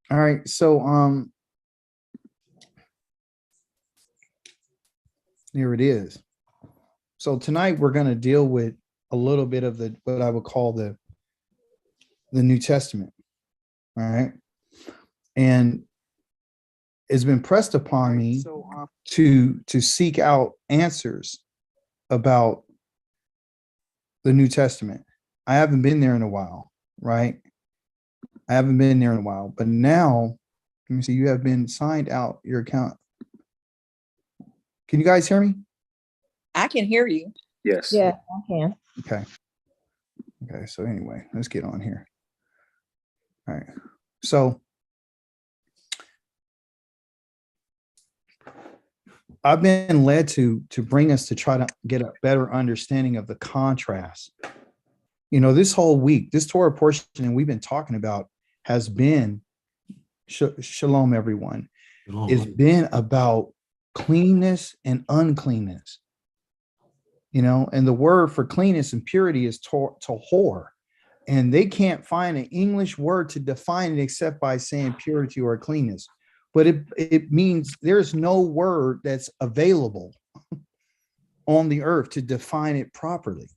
All right. So here it is. So tonight we're going to deal with a little bit of the what I would call the New Testament. All right. And it's been pressed upon me to seek out answers about the New Testament. I haven't been there in a while, right? I haven't been there in a while, but now, let me see, you have been signed out your account. Can you guys hear me? I can hear you. Yes. Yeah, I can. Okay. Okay. So anyway, let's get on here. All right. So I've been led to bring us to try to get a better understanding of the contrast. You know, this whole week, this Torah portion and we've been talking about has been shalom, everyone. It's been about cleanness and uncleanness. You know, and the word for cleanness and purity is tahor. And they can't find an English word to define it except by saying purity or cleanness. But it means there's no word that's available on the earth to define it properly.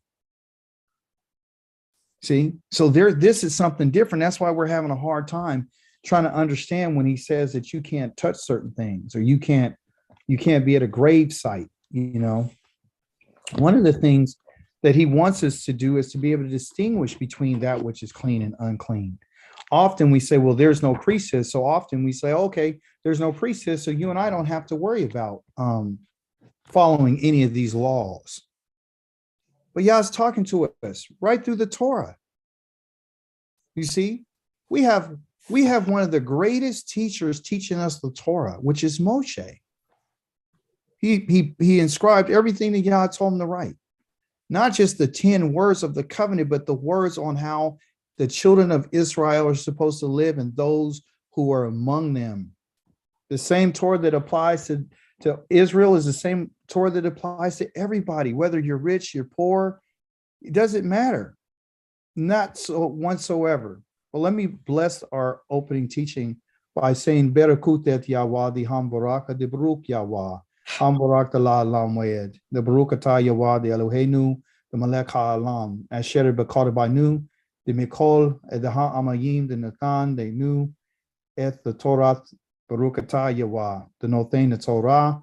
See, so this is something different. That's why we're having a hard time trying to understand when he says that you can't touch certain things or you can't be at a grave site. You know, one of the things that he wants us to do is to be able to distinguish between that which is clean and unclean. Often we say, well, there's no priesthood. So often we say, okay, there's no priesthood. So you and I don't have to worry about following any of these laws. But Yah's talking to us right through the Torah. You see, we have one of the greatest teachers teaching us the Torah, which is Moshe. He inscribed everything that Yah told him to write. Not just the 10 words of the covenant, but the words on how the children of Israel are supposed to live and those who are among them. The same Torah that applies to Israel is the same Torah that applies to everybody, whether you're rich, you're poor, it doesn't matter. Not so whatsoever. Well, let me bless our opening teaching by saying, Berakut et Yahweh, the Hambaraka, the Baruch Yahweh. Hambarak la alam wed, the Barukata Yahweh, the Eloheinu, the Malek ha'alam, Asher Bakar Banu, the Mikol, the Ha'amayim, the Nathan, the Nu, et the Torah, Barukata Yahweh, the Nothain, the Torah,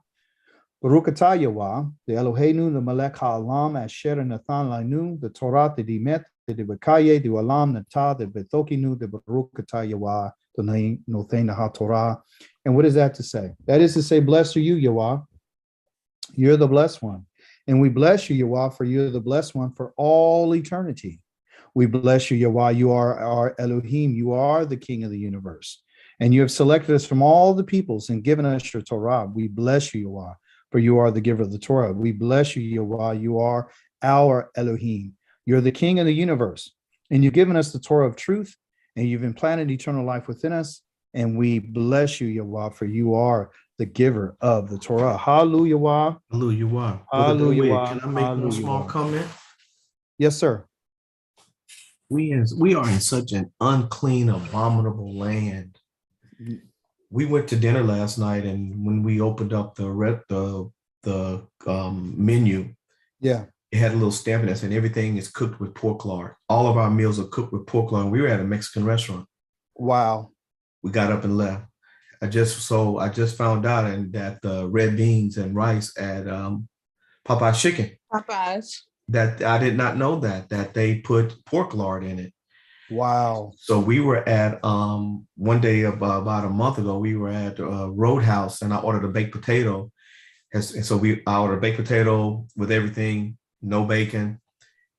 Barukata Yahweh, the Eloheinu, the Malek ha'alam, Asher Nathan Lanu, the Torah, the Dimet, the Bakaye, the Alam, the Ta, the Bethokinu, the Barukata Yahweh, the Nothain, the HaTorah. And what is that to say? That is to say, blessed are you, Yahweh. You're the blessed one. And we bless you, Yahweh, for you're the blessed one for all eternity. We bless you, Yahweh. You are our Elohim. You are the King of the universe. And you have selected us from all the peoples and given us your Torah. We bless you, Yahweh, for you are the giver of the Torah. We bless you, Yahweh. You are our Elohim. You're the King of the universe. And you've given us the Torah of truth, and you've implanted eternal life within us. And we bless you, Yahweh, for you are the giver of the Torah. Hallelujah. Hallelujah. Hallelujah. Can I make one small comment? Yes, sir. We are in such an unclean, abominable land. We went to dinner last night, and when we opened up the menu, yeah, it had a little stamp that said everything is cooked with pork lard. All of our meals are cooked with pork lard. We were at a Mexican restaurant. Wow. We got up and left. I just found out that the red beans and rice at Popeye's Chicken. Popeyes. That I did not know that they put pork lard in it. Wow. So we were at one day about a month ago, we were at Roadhouse, and I ordered a baked potato. And so I ordered a baked potato with everything, no bacon.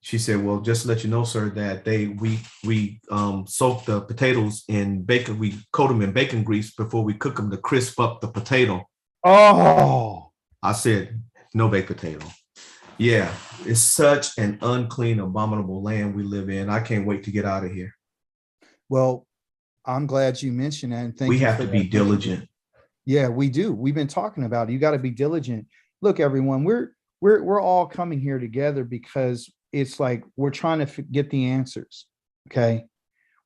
She said, well, just to let you know, sir, that we soak the potatoes in bacon. We coat them in bacon grease before we cook them to crisp up the potato. Oh, I said, no baked potato. Yeah, it's such an unclean, abominable land we live in. I can't wait to get out of here. Well, I'm glad you mentioned that. And we have to be diligent. Yeah, we do. We've been talking about it. You got to be diligent. Look, everyone, we're all coming here together because it's like we're trying to get the answers. Okay,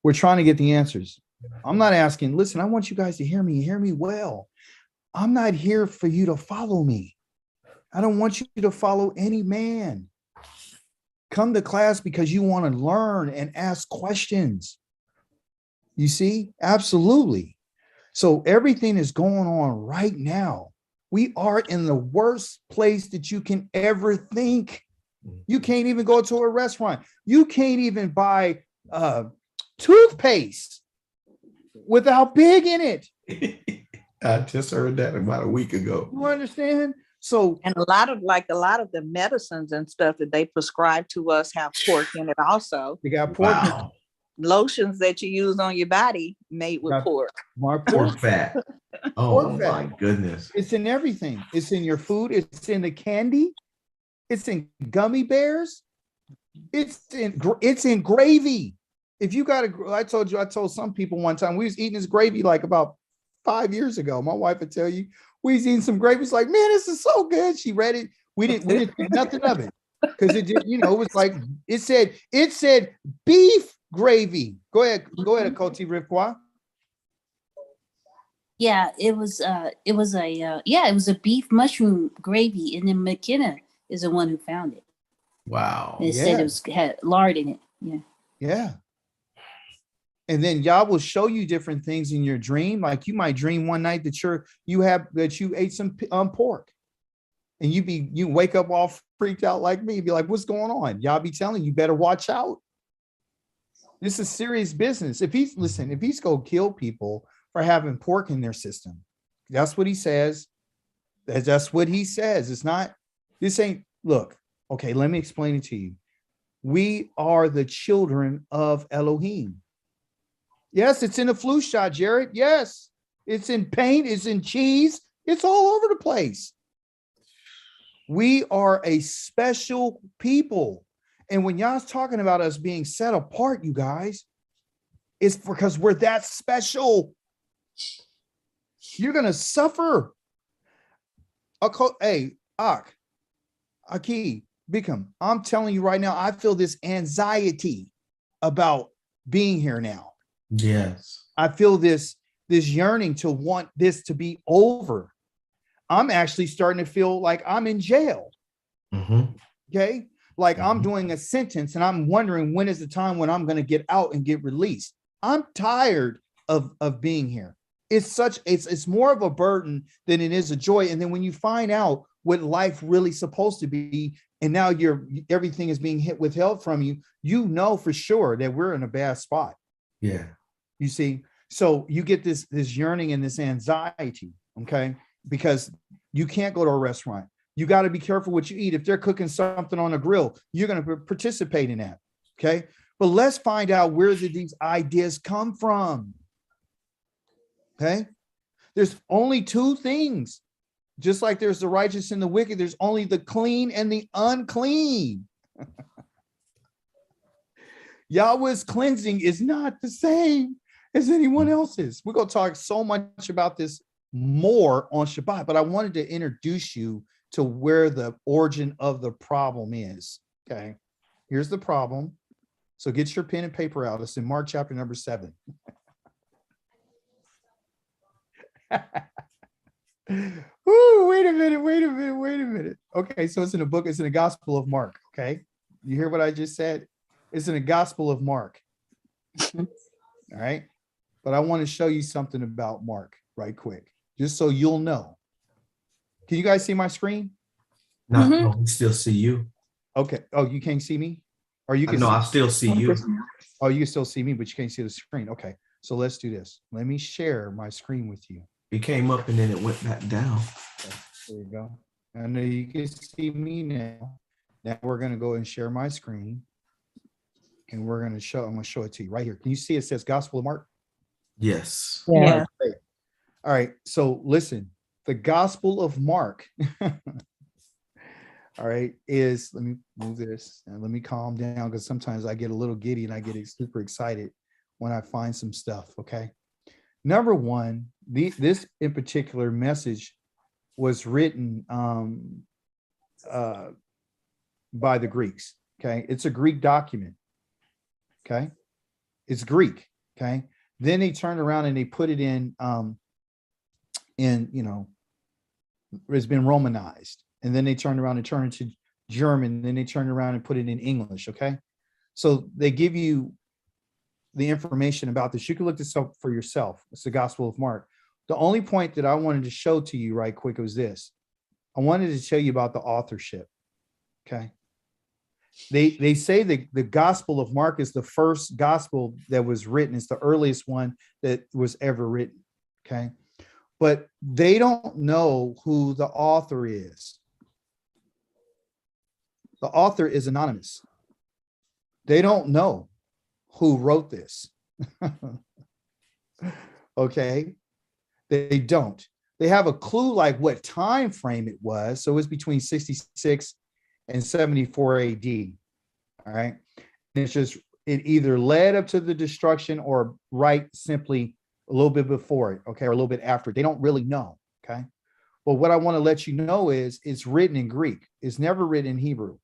we're trying to get the answers. I'm not asking, listen, I want you guys to hear me well. I'm not here for you to follow me. I don't want you to follow any man. Come to class because you want to learn and ask questions. You see? Absolutely. So everything is going on right now. We are in the worst place that you can ever think. You can't even go to a restaurant. You can't even buy toothpaste without big in it. I just heard that about a week ago. You understand? So, And a lot of the medicines and stuff that they prescribe to us have pork in it also. you got pork. Wow. Lotions that you use on your body made with Got pork. more Pork pork. fat. Oh my goodness. It's in everything. It's in your food. It's in the candy. It's in gummy bears. It's in gravy. If you got I told some people one time we was eating this gravy like about 5 years ago. My wife would tell you we was eating some gravy. It's like, man, this is so good. She read it. We didn't think nothing of it because it did, it was like it said beef gravy. Go ahead, Koti Rifkwa. Yeah, it was a beef mushroom gravy, and then McKenna is the one who found it. Wow. And it said it had lard in it. Yeah. Yeah. And then Yah will show you different things in your dream. Like you might dream one night that you ate some pork, and you wake up all freaked out like me, be like, what's going on? Yah be telling you better watch out. This is serious business. If he's gonna kill people for having pork in their system, that's what he says. That's what he says. Look, okay, let me explain it to you. We are the children of Elohim. Yes, it's in a flu shot, Jared. Yes, it's in paint, it's in cheese, it's all over the place. We are a special people. And when y'all's talking about us being set apart, you guys, it's because we're that special. You're going to suffer. Hey, Aki, Bikram, I'm telling you right now, I feel this anxiety about being here now. Yes. I feel this yearning to want this to be over. I'm actually starting to feel like I'm in jail. Mm-hmm. Okay. Like I'm doing a sentence and I'm wondering when is the time when I'm going to get out and get released. I'm tired of being here. It's more of a burden than it is a joy. And then when you find out what life really supposed to be, and now everything is being withheld from you, you know for sure that we're in a bad spot. Yeah. You see, so you get this yearning and this anxiety, okay? Because you can't go to a restaurant. You got to be careful what you eat. If they're cooking something on a grill, you're going to participate in that, okay? But let's find out where did these ideas come from, okay? There's only two things. Just like there's the righteous and the wicked, there's only the clean and the unclean. Yahweh's cleansing is not the same as anyone else's. We're going to talk so much about this more on Shabbat, but I wanted to introduce you to where the origin of the problem is. Okay, here's the problem. So get your pen and paper out. It's in Mark chapter number 7. Ooh, wait a minute. Okay, so it's in the Gospel of Mark. Okay, you hear what I just said? It's in the Gospel of Mark. All right, but I want to show you something about Mark right quick, just so you'll know. Can you guys see my screen? No, we still see you. Okay. Oh, you can't see me? Or you can? No, I still see you. Oh, you can still see me, but you can't see the screen. Okay, so let's do this. Let me share my screen with you. It came up and then it went back down. Okay, there you go. I know you can see me now. Now we're going to go and share my screen. And I'm going to show it to you right here. Can you see it says Gospel of Mark? Yes. Yeah. All right. So listen, the Gospel of Mark, all right, let me move this and let me calm down because sometimes I get a little giddy and I get super excited when I find some stuff. Okay. Number one, this in particular message was written by the Greeks. Okay. It's a Greek document. Okay. It's Greek. Okay. Then they turned around and they put it in, you know, it's been Romanized. And then they turned around and turned it to German. Then they turned around and put it in English. Okay. So they give you the information about this. You can look this up for yourself. It's the Gospel of Mark. The only point that I wanted to show to you right quick was this. I wanted to tell you about the authorship. Okay. They say that the Gospel of Mark is the first gospel that was written. It's the earliest one that was ever written. Okay. But they don't know who the author is. The author is anonymous. They don't know who wrote this. Okay. They don't. They have a clue like what time frame it was. So it was between 66 and 74 AD. All right. And it's just, it either led up to the destruction or right simply a little bit before it. Okay. Or a little bit after. They don't really know. Okay. But what I want to let you know is it's written in Greek. It's never written in Hebrew.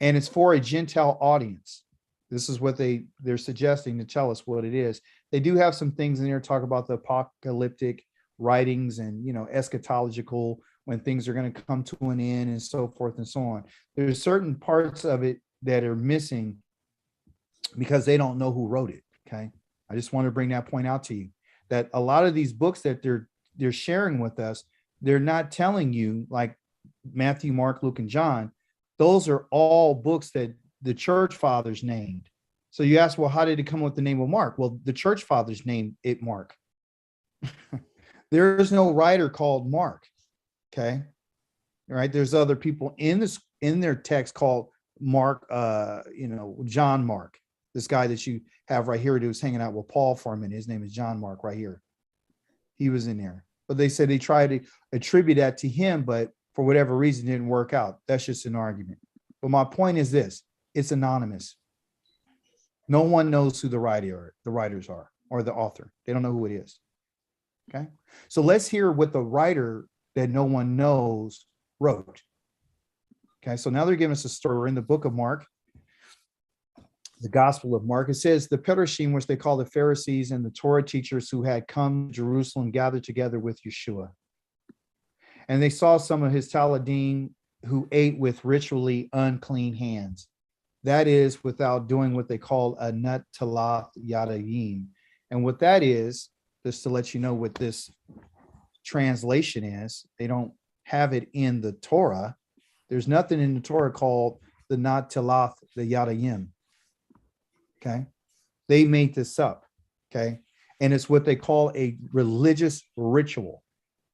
And it's for a Gentile audience. This is what they're suggesting to tell us what it is. They do have some things in there talk about the apocalyptic writings and, you know, eschatological, when things are going to come to an end and so forth and so on. There's certain parts of it that are missing because they don't know who wrote it. Okay. I just want to bring that point out to you, that a lot of these books that they're sharing with us, they're not telling you, like Matthew, Mark, Luke, and John. Those are all books that the church fathers named. So you ask, well, how did it come with the name of Mark? Well, the church fathers named it Mark. There is no writer called Mark. Okay. All right. There's other people in their text called Mark, you know, John Mark, this guy that you have right here who was hanging out with Paul for a minute. His name is John Mark right here. He was in there, but they said they tried to attribute that to him, but for whatever reason, it didn't work out. That's just an argument. But my point is this: it's anonymous. No one knows who the writers are, or the author. They don't know who it is. Okay. So let's hear what the writer that no one knows wrote. Okay. So now they're giving us a story. We're in the book of Mark, the Gospel of Mark. It says the Perushim, which they call the Pharisees and the Torah teachers who had come to Jerusalem, gathered together with Yeshua. And they saw some of his Taladim who ate with ritually unclean hands. That is, without doing what they call a natalat yadayim. And what that is, just to let you know what this translation is, they don't have it in the Torah. There's nothing in the Torah called the natalat the yadayim. Okay. They made this up. Okay. And it's what they call a religious ritual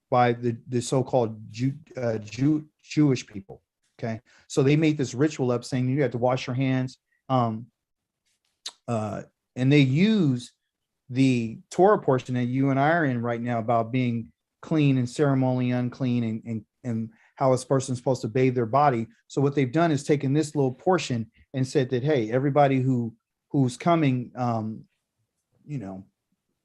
by the so-called Jewish people. Okay. So they made this ritual up saying you have to wash your hands. And they use the Torah portion that you and I are in right now about being clean and ceremonially unclean and how a person's supposed to bathe their body. So what they've done is taken this little portion and said that, hey, everybody who's coming, you know,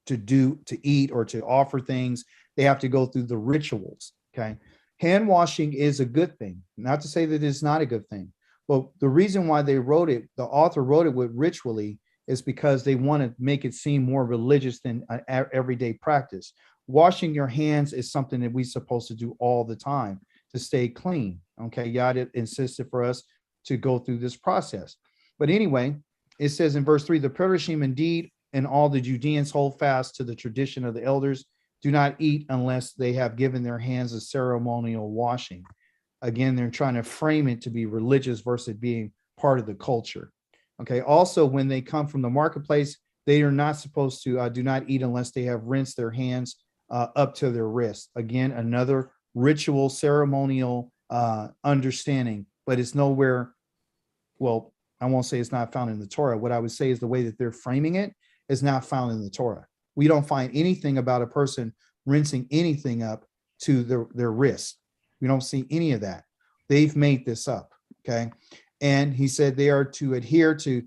to eat or to offer things, they have to go through the rituals. Okay. Hand washing is a good thing. Not to say that it's not a good thing, but the reason why they wrote it, the author wrote it with ritually, is because they want to make it seem more religious than an everyday practice. Washing your hands is something that we're supposed to do all the time to stay clean. Okay. Yada insisted for us to go through this process. But anyway, it says in verse 3, the Perushim indeed and all the Judeans hold fast to the tradition of the elders, do not eat unless they have given their hands a ceremonial washing. Again, they're trying to frame it to be religious versus being part of the culture. Okay. Also, when they come from the marketplace, they are not supposed to do not eat unless they have rinsed their hands up to their wrists. Again, another ritual, ceremonial understanding, but it's nowhere. Well, I won't say it's not found in the Torah. What I would say is the way that they're framing it is not found in the Torah. We don't find anything about a person rinsing anything up to their wrist. We don't see any of that. They've made this up. Okay. And he said they are to adhere to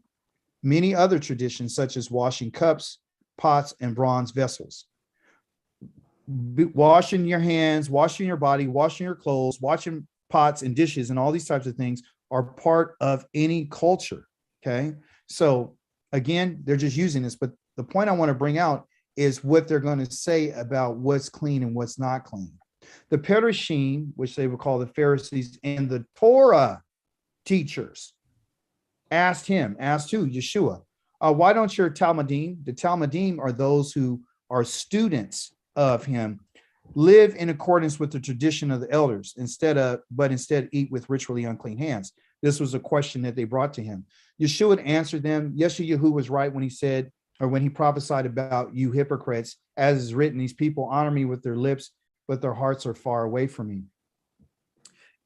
many other traditions, such as washing cups, pots, and bronze vessels. Washing your hands, washing your body, washing your clothes, washing pots and dishes, and all these types of things are part of any culture. Okay. So again, they're just using this, but The point I want to bring out is what they're going to say about what's clean and what's not clean. The Perishim, which they would call the Pharisees, and the Torah teachers asked who? Yeshua, why don't your Talmudim, the Talmudim are those who are students of him, live in accordance with the tradition of the elders instead eat with ritually unclean hands? This was a question that they brought to him. Yeshua answered them. Yeshayahu was right when he said, or when he prophesied about you hypocrites, as is written, these people honor me with their lips, but their hearts are far away from me.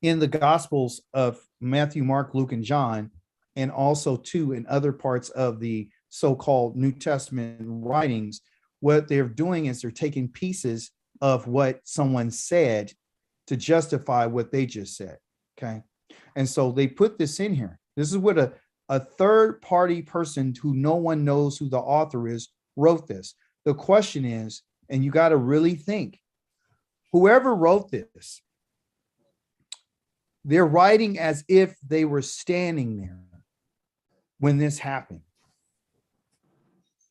In the Gospels of Matthew, Mark, Luke, and John, and also too in other parts of the so-called New Testament writings, what they're doing is they're taking pieces of what someone said to justify what they just said. Okay. And so they put this in here. This is what a third party person who no one knows who the author is wrote this. The question is, and you got to really think, whoever wrote this, they're writing as if they were standing there when this happened,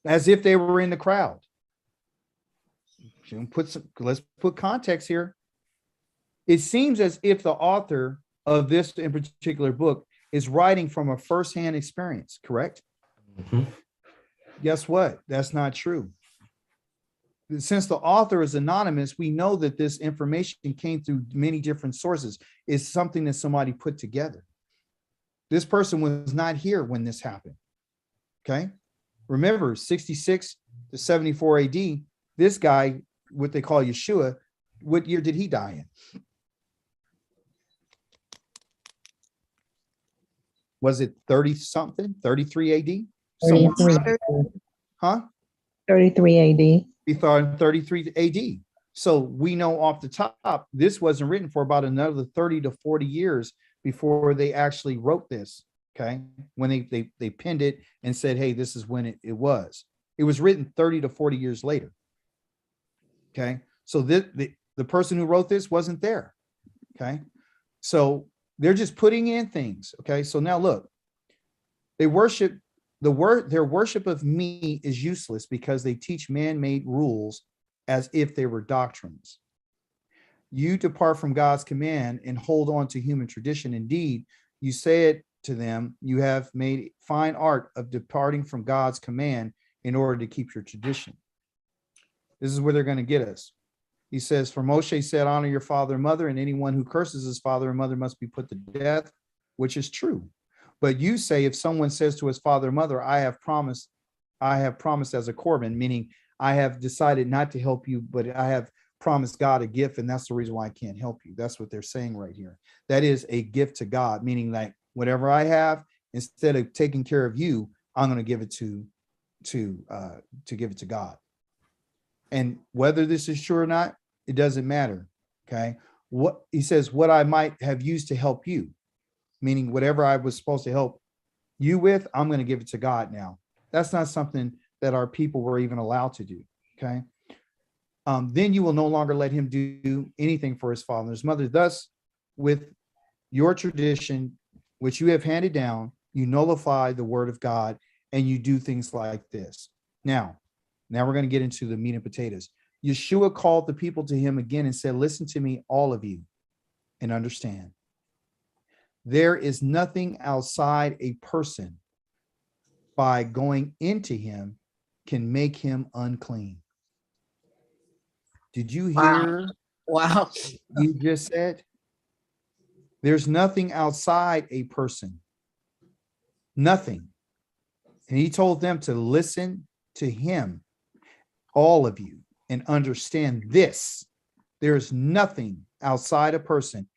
as if they were in the crowd. Let's put context here. It seems as if the author of this in particular book is writing from a firsthand experience, correct? Mhm. Guess what? That's not true. Since the author is anonymous, we know that this information came through many different sources. It's something that somebody put together. This person was not here when this happened. Okay. Remember, 66 to 74 AD, this guy, what they call Yeshua, what year did he die in? Was it 30 something, 33 AD? Somewhere 33, huh? 33 AD. We thought in 33 AD. So we know off the top, this wasn't written for about another 30 to 40 years before they actually wrote this. Okay. When they pinned it and said, hey, this is when it was. It was written 30 to 40 years later. Okay. So the person who wrote this wasn't there. Okay. So they're just putting in things. Okay. So now look, they worship their worship of me is useless because they teach man-made rules as if they were doctrines. You depart from God's command and hold on to human tradition. Indeed, you say it to them, you have made fine art of departing from God's command in order to keep your tradition. This is where they're going to get us. He says, for Moshe said, honor your father and mother, and anyone who curses his father and mother must be put to death, which is true. But you say, if someone says to his father or mother, I have promised as a Corban, meaning I have decided not to help you, but I have promised God a gift, and that's the reason why I can't help you. That's what they're saying right here. That is a gift to God, meaning like whatever I have, instead of taking care of you, I'm going to give it to give it to God. And whether this is true or not, it doesn't matter. Okay. What he says, what I might have used to help you, meaning whatever I was supposed to help you with, I'm going to give it to God now. That's not something that our people were even allowed to do. Okay. Then you will no longer let him do anything for his father and his mother. Thus, with your tradition, which you have handed down, you nullify the word of God and you do things like this. Now we're going to get into the meat and potatoes. Yeshua called the people to him again and said, listen to me, all of you, and understand. There is nothing outside a person by going into him can make him unclean. Did you hear? Wow. You just said there's nothing outside a person. Nothing. And he told them to listen to him, all of you, and understand this. There's nothing outside a person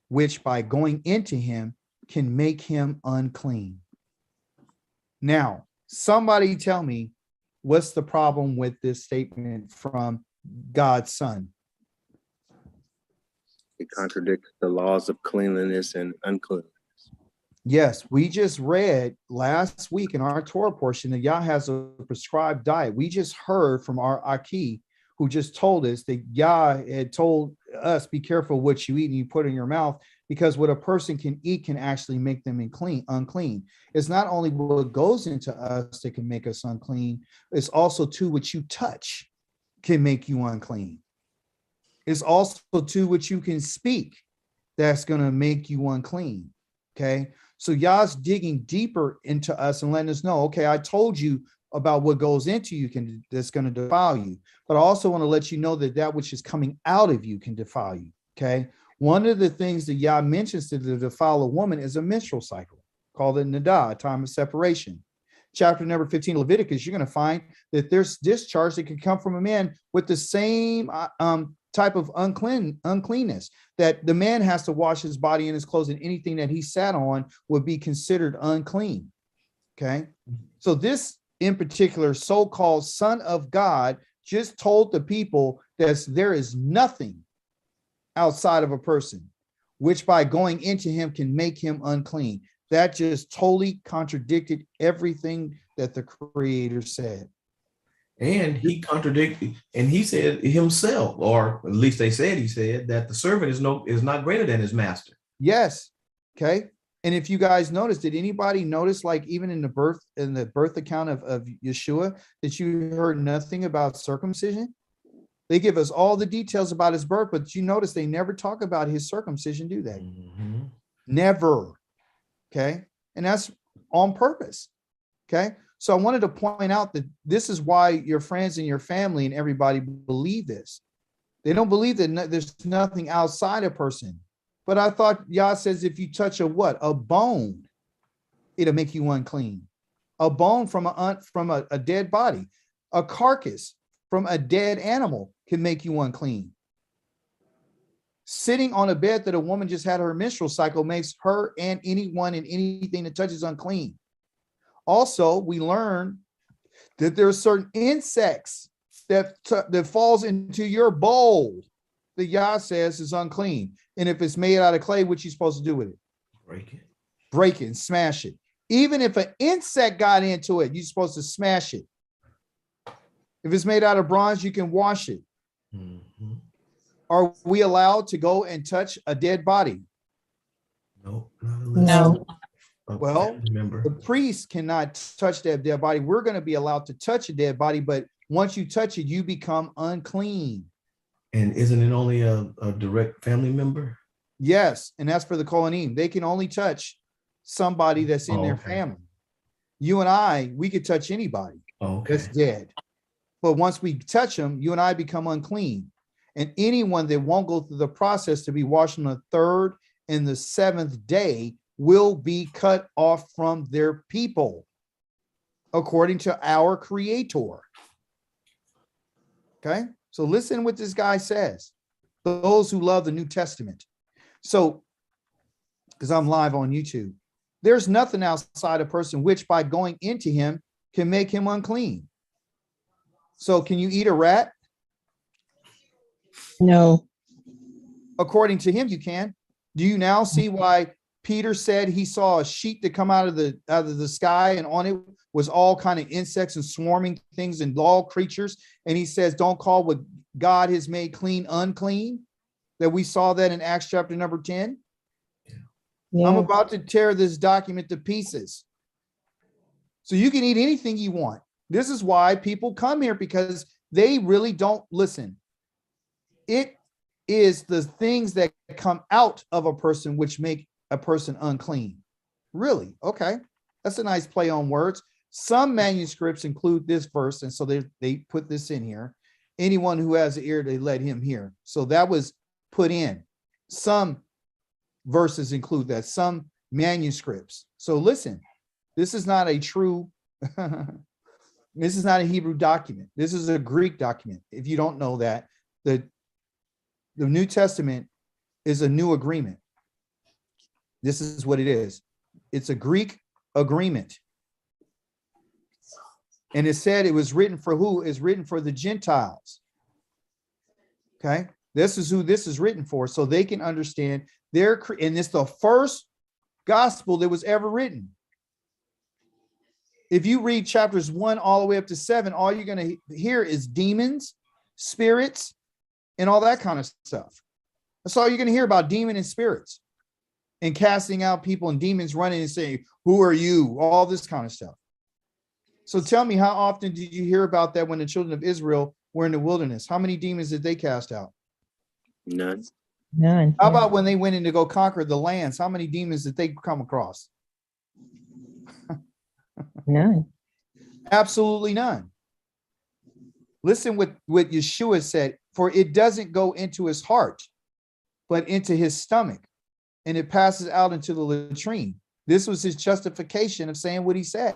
which by going into him can make him unclean. Now, somebody tell me what's the problem with this statement from God's Son? It contradicts the laws of cleanliness and uncleanness. Yes, we just read last week in our Torah portion that Yah has a prescribed diet. We just heard from our Aki, who just told us that Yah had told us, be careful what you eat and you put in your mouth, because what a person can eat can actually make them unclean. It's not only what goes into us that can make us unclean, it's also too what you touch can make you unclean. It's also too what you can speak that's going to make you unclean. Okay. So Yah's digging deeper into us and letting us know, okay, I told you about what goes into you that's going to defile you. But I also want to let you know that that which is coming out of you can defile you. Okay. One of the things that Yah mentions to defile a woman is a menstrual cycle, called the Nadah, a time of separation. Chapter number 15, Leviticus, you're going to find that there's discharge that can come from a man with the same type of uncleanness, that the man has to wash his body and his clothes, and anything that he sat on would be considered unclean. Okay. So this in particular, so-called Son of God just told the people that there is nothing outside of a person, which by going into him can make him unclean. That just totally contradicted everything that the Creator said. And he contradicted, and he said himself, or at least they said he said that the servant is not greater than his master. Yes. Okay. And if you guys noticed, did anybody notice, like even in the birth account of Yeshua, that you heard nothing about circumcision? They give us all the details about his birth, but you notice they never talk about his circumcision, do they? Mm-hmm. Never. Okay. And that's on purpose. Okay. So I wanted to point out that this is why your friends and your family and everybody believe this. They don't believe that there's nothing outside a person. But I thought Yah says if you touch a what? A bone, it'll make you unclean. A bone from a dead body. A carcass from a dead animal can make you unclean. Sitting on a bed that a woman just had her menstrual cycle makes her and anyone and anything that touches unclean. Also, we learn that there are certain insects that falls into your bowl that Yah says is unclean. And if it's made out of clay, what you supposed to do with it? Break it. Break it and smash it. Even if an insect got into it, you're supposed to smash it. If it's made out of bronze, you can wash it. Mm-hmm. Are we allowed to go and touch a dead body? No. No. Well, the priest cannot touch that dead body. We're going to be allowed to touch a dead body, but once you touch it, you become unclean. And isn't it only a direct family member? Yes, and that's for the Kohanim. They can only touch somebody that's in their family. You and I, we could touch anybody that's dead. But once we touch them, you and I become unclean. And anyone that won't go through the process to be washed on the third and the seventh day will be cut off from their people, according to our Creator. Okay, so listen what this guy says. Those who love the New Testament. So, because I'm live on YouTube, there's nothing outside a person which by going into him can make him unclean. So can you eat a rat? No. According to him, you can. Do you now see why Peter said he saw a sheet that come out of the sky, and on it was all kind of insects and swarming things and all creatures? And he says, don't call what God has made clean unclean. That we saw that in Acts chapter number 10. Yeah. I'm about to tear this document to pieces. So you can eat anything you want. This is why people come here, because they really don't listen. It is the things that come out of a person which make a person unclean. Really? Okay. That's a nice play on words. Some manuscripts include this verse, and so they put this in here. Anyone who has an ear, they let him hear. So that was put in. Some verses include that, some manuscripts. So listen, this is not a true, this is not a Hebrew document. This is a Greek document. If you don't know that, the New Testament is a new agreement. This is what it is. It's a Greek agreement. And it said it was written for who? It's written for the Gentiles. Okay. This is who this is written for, so they can understand and it's the first gospel that was ever written. If you read chapters 1 all the way up to 7, all you're going to hear is demons, spirits, and all that kind of stuff. That's all you're going to hear about, demon and spirits. and casting out people and demons running and saying, who are you? All this kind of stuff. So tell me, how often did you hear about that when the children of Israel were in the wilderness? How many demons did they cast out? None. None. How Yeah. about when they went in to go conquer the lands? How many demons did they come across? None. Absolutely none. Listen what Yeshua said, for it doesn't go into his heart, but into his stomach, and it passes out into the latrine. This was his justification of saying what he said.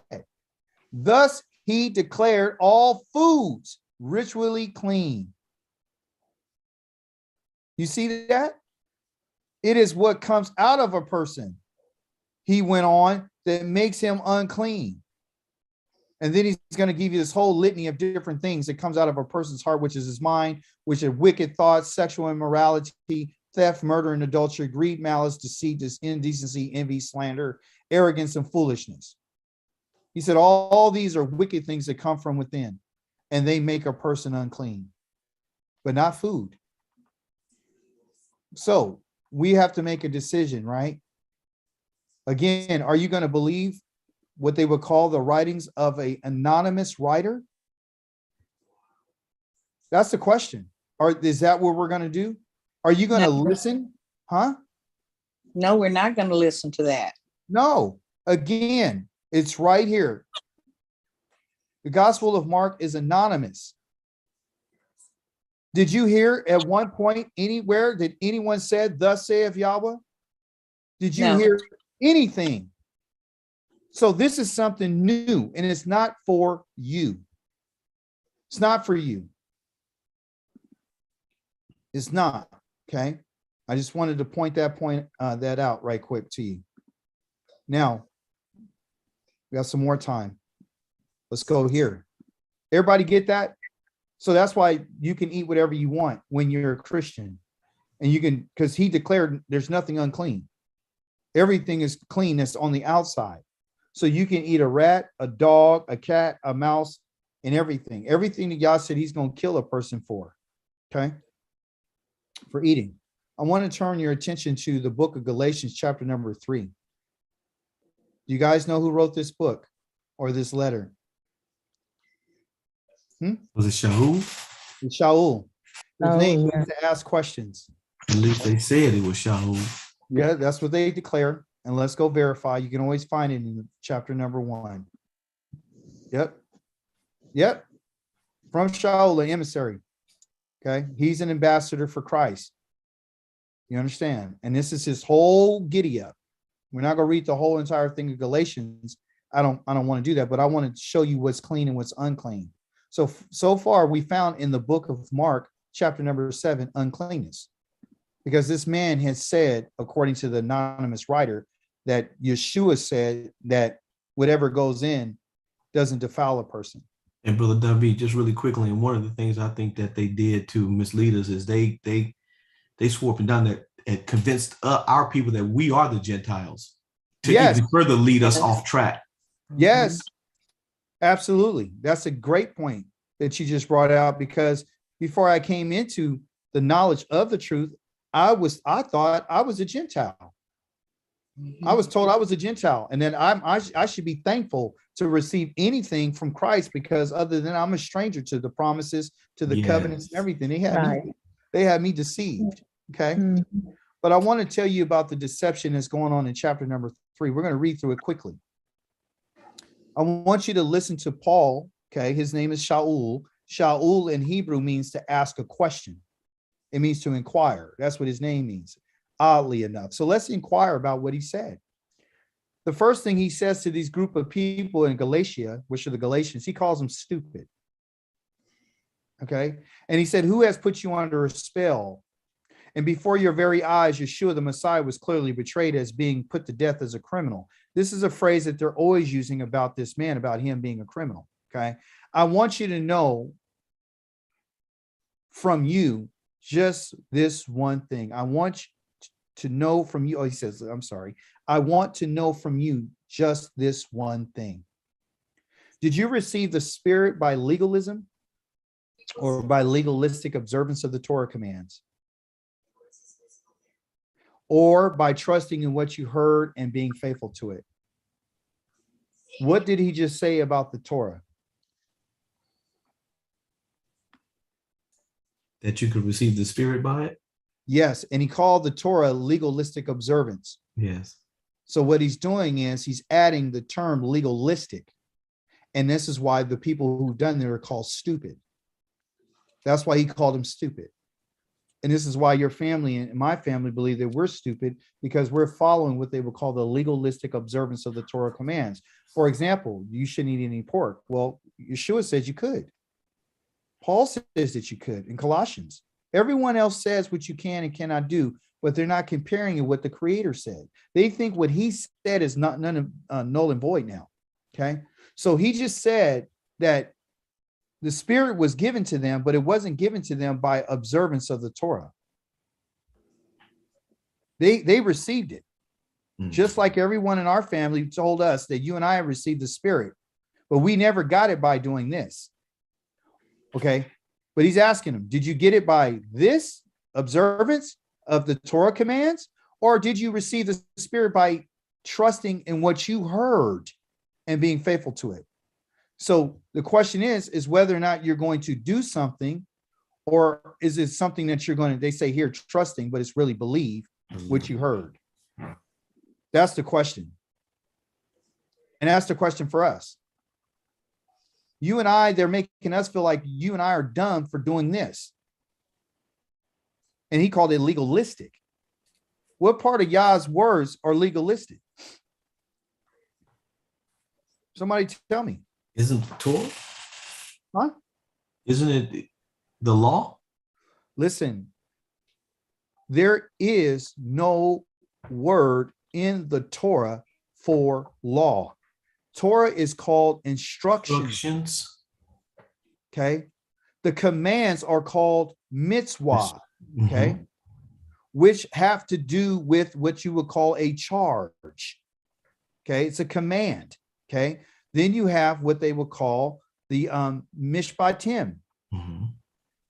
Thus, he declared all foods ritually clean. You see that? It is what comes out of a person, he went on, that makes him unclean. And then he's going to give you this whole litany of different things that comes out of a person's heart, which is his mind, which are wicked thoughts, sexual immorality, theft, murder, and adultery, greed, malice, deceit, indecency, envy, slander, arrogance, and foolishness. He said all these are wicked things that come from within, and they make a person unclean, but not food. So we have to make a decision, right? Again, are you going to believe what they would call the writings of an anonymous writer? That's the question. Or is that what we're going to do? Are you going to No. listen? Huh? No, we're not going to listen to that. No. Again, it's right here. The Gospel of Mark is anonymous. Did you hear at one point anywhere that anyone said, thus saith Yahweh? Did you No. hear anything? So this is something new, and it's not for you. It's not for you. It's not, okay? I just wanted to point that out right quick to you. Now, we got some more time. Let's go here. Everybody get that? So that's why you can eat whatever you want when you're a Christian. And you can, because he declared there's nothing unclean. Everything is clean that's on the outside. So you can eat a rat, a dog, a cat, a mouse, and everything. Everything that God said he's going to kill a person for, okay? For eating. I want to turn your attention to the book of Galatians, chapter number 3. Do you guys know who wrote this book or this letter? Was it Shaul? It's Shaul. His Oh, name yeah. was to ask questions. At least they said it was Shaul. Yeah, that's what they declare. And let's go verify. You can always find it in chapter number 1. Yep. Yep. From Shaul, an emissary. Okay. He's an ambassador for Christ. You understand? And this is his whole giddy up. We're not going to read the whole entire thing of Galatians. I don't want to do that, but I want to show you what's clean and what's unclean. So far, we found in the book of Mark, chapter number 7, uncleanness. Because this man has said, according to the anonymous writer, that Yeshua said that whatever goes in doesn't defile a person. And Brother David, just really quickly, and one of the things I think that they did to mislead us is they swore up and down that and convinced our people that we are the Gentiles to Yes. even further lead us off track. Yes, absolutely. That's a great point that you just brought out, because before I came into the knowledge of the truth, I thought I was a Gentile. I was told I was a Gentile, and then I should be thankful to receive anything from Christ, because other than I'm a stranger to the promises, to the covenants and everything. They had me deceived. Okay. Mhm. But I want to tell you about the deception that's going on in chapter number 3. We're going to read through it quickly. I want you to listen to Paul. Okay. His name is Shaul. Shaul in Hebrew means to ask a question. It means to inquire. That's what his name means, oddly enough. So let's inquire about what he said. The first thing he says to these group of people in Galatia, which are the Galatians, he calls them stupid. Okay. And he said, who has put you under a spell? And before your very eyes, Yeshua, the Messiah, was clearly betrayed as being put to death as a criminal. This is a phrase that they're always using about this man, about him being a criminal. Okay. I want you to know from you just this one thing. I want to know from you. Oh, he says, I'm sorry. I want to know from you just this one thing. Did you receive the Spirit by legalism or by legalistic observance of the Torah commands? or by trusting in what you heard and being faithful to it. What did he just say about the Torah? That you could receive the Spirit by it? Yes, and he called the Torah legalistic observance. Yes. So what he's doing is he's adding the term legalistic. And this is why the people who've done it are called stupid. That's why he called them stupid. And this is why your family and my family believe that we're stupid, because we're following what they would call the legalistic observance of the Torah commands. For example, you shouldn't eat any pork. Well, Yeshua says you could. Paul says that you could in Colossians. Everyone else says what you can and cannot do, but they're not comparing it with what the Creator said. They think what he said is not null and void now. Okay. So he just said that the Spirit was given to them, but it wasn't given to them by observance of the Torah. They received it. Just like everyone in our family told us that you and I have received the Spirit, but we never got it by doing this. Okay. But he's asking them, did you get it by this observance of the Torah commands, or did you receive the Spirit by trusting in what you heard and being faithful to it? So the question is whether or not you're going to do something, or is it something that you're going to, they say here, trusting, but it's really believe what you heard. That's the question. And that's the question for us. You and I, they're making us feel like you and I are dumb for doing this. And he called it legalistic. What part of Yah's words are legalistic? Somebody tell me. Isn't the Torah? Huh? Isn't it the law? Listen, there is no word in the Torah for law. Torah is called instructions. Okay. The commands are called mitzvah. Okay. Which have to do with what you would call a charge. Okay. It's a command. Okay. Then you have what they would call the mishpatim.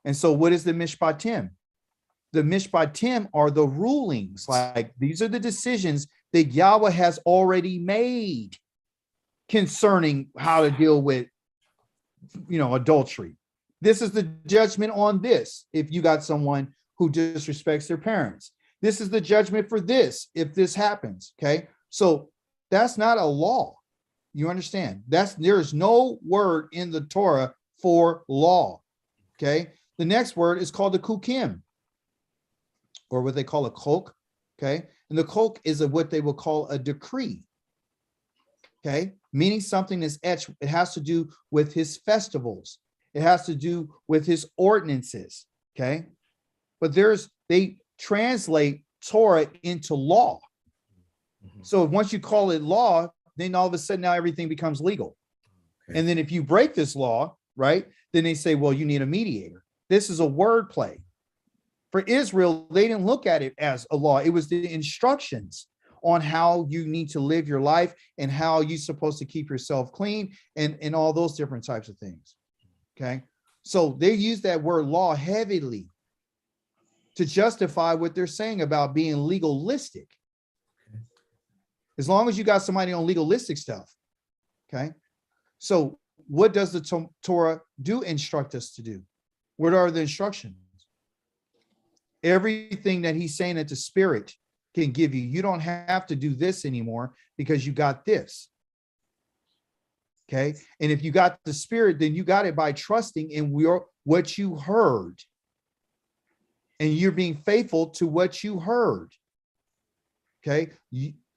And so what is the mishpatim? The mishpatim are the rulings. Like these are the decisions that Yahweh has already made concerning how to deal with, adultery. This is the judgment on this. If you got someone who disrespects their parents, this is the judgment for this. If this happens. Okay. So that's not a law. You understand? There is no word in the Torah for law. Okay. The next word is called the kukim, or what they call a kok. Okay. And the kok is what they will call a decree. Okay. Meaning something that's etched. It has to do with his festivals. It has to do with his ordinances. Okay. But they translate Torah into law. So once you call it law, then all of a sudden now everything becomes legal. Okay. And then if you break this law, right, then they say, well, you need a mediator. This is a word play. For Israel, they didn't look at it as a law. It was the instructions on how you need to live your life and how you're supposed to keep yourself clean and all those different types of things. Okay. So they use that word law heavily to justify what they're saying about being legalistic. As long as you got somebody on legalistic stuff. Okay. So what does the Torah do instruct us to do? What are the instructions? Everything that he's saying that the Spirit can give you. You don't have to do this anymore because you got this. Okay. And if you got the Spirit, then you got it by trusting in what you heard. And you're being faithful to what you heard. Okay.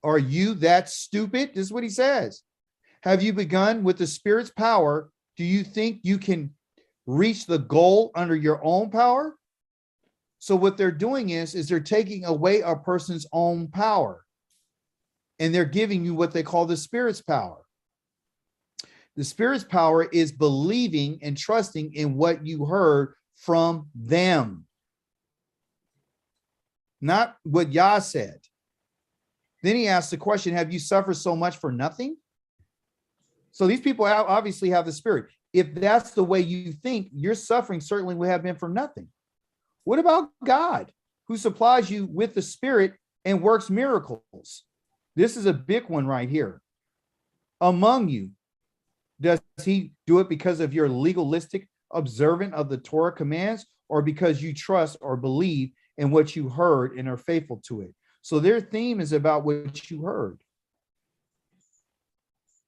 Are you that stupid? This is what he says. Have you begun with the Spirit's power? Do you think you can reach the goal under your own power? So what they're doing is they're taking away a person's own power. And they're giving you what they call the Spirit's power. The Spirit's power is believing and trusting in what you heard from them. Not what Yah said. Then he asked the question, have you suffered so much for nothing? So these people obviously have the Spirit. If that's the way you think, your suffering certainly would have been for nothing. What about God, who supplies you with the Spirit and works miracles. This is a big one right here. Among you, does he do it because of your legalistic observant of the Torah commands, or because you trust or believe in what you heard and are faithful to it? So their theme is about what you heard.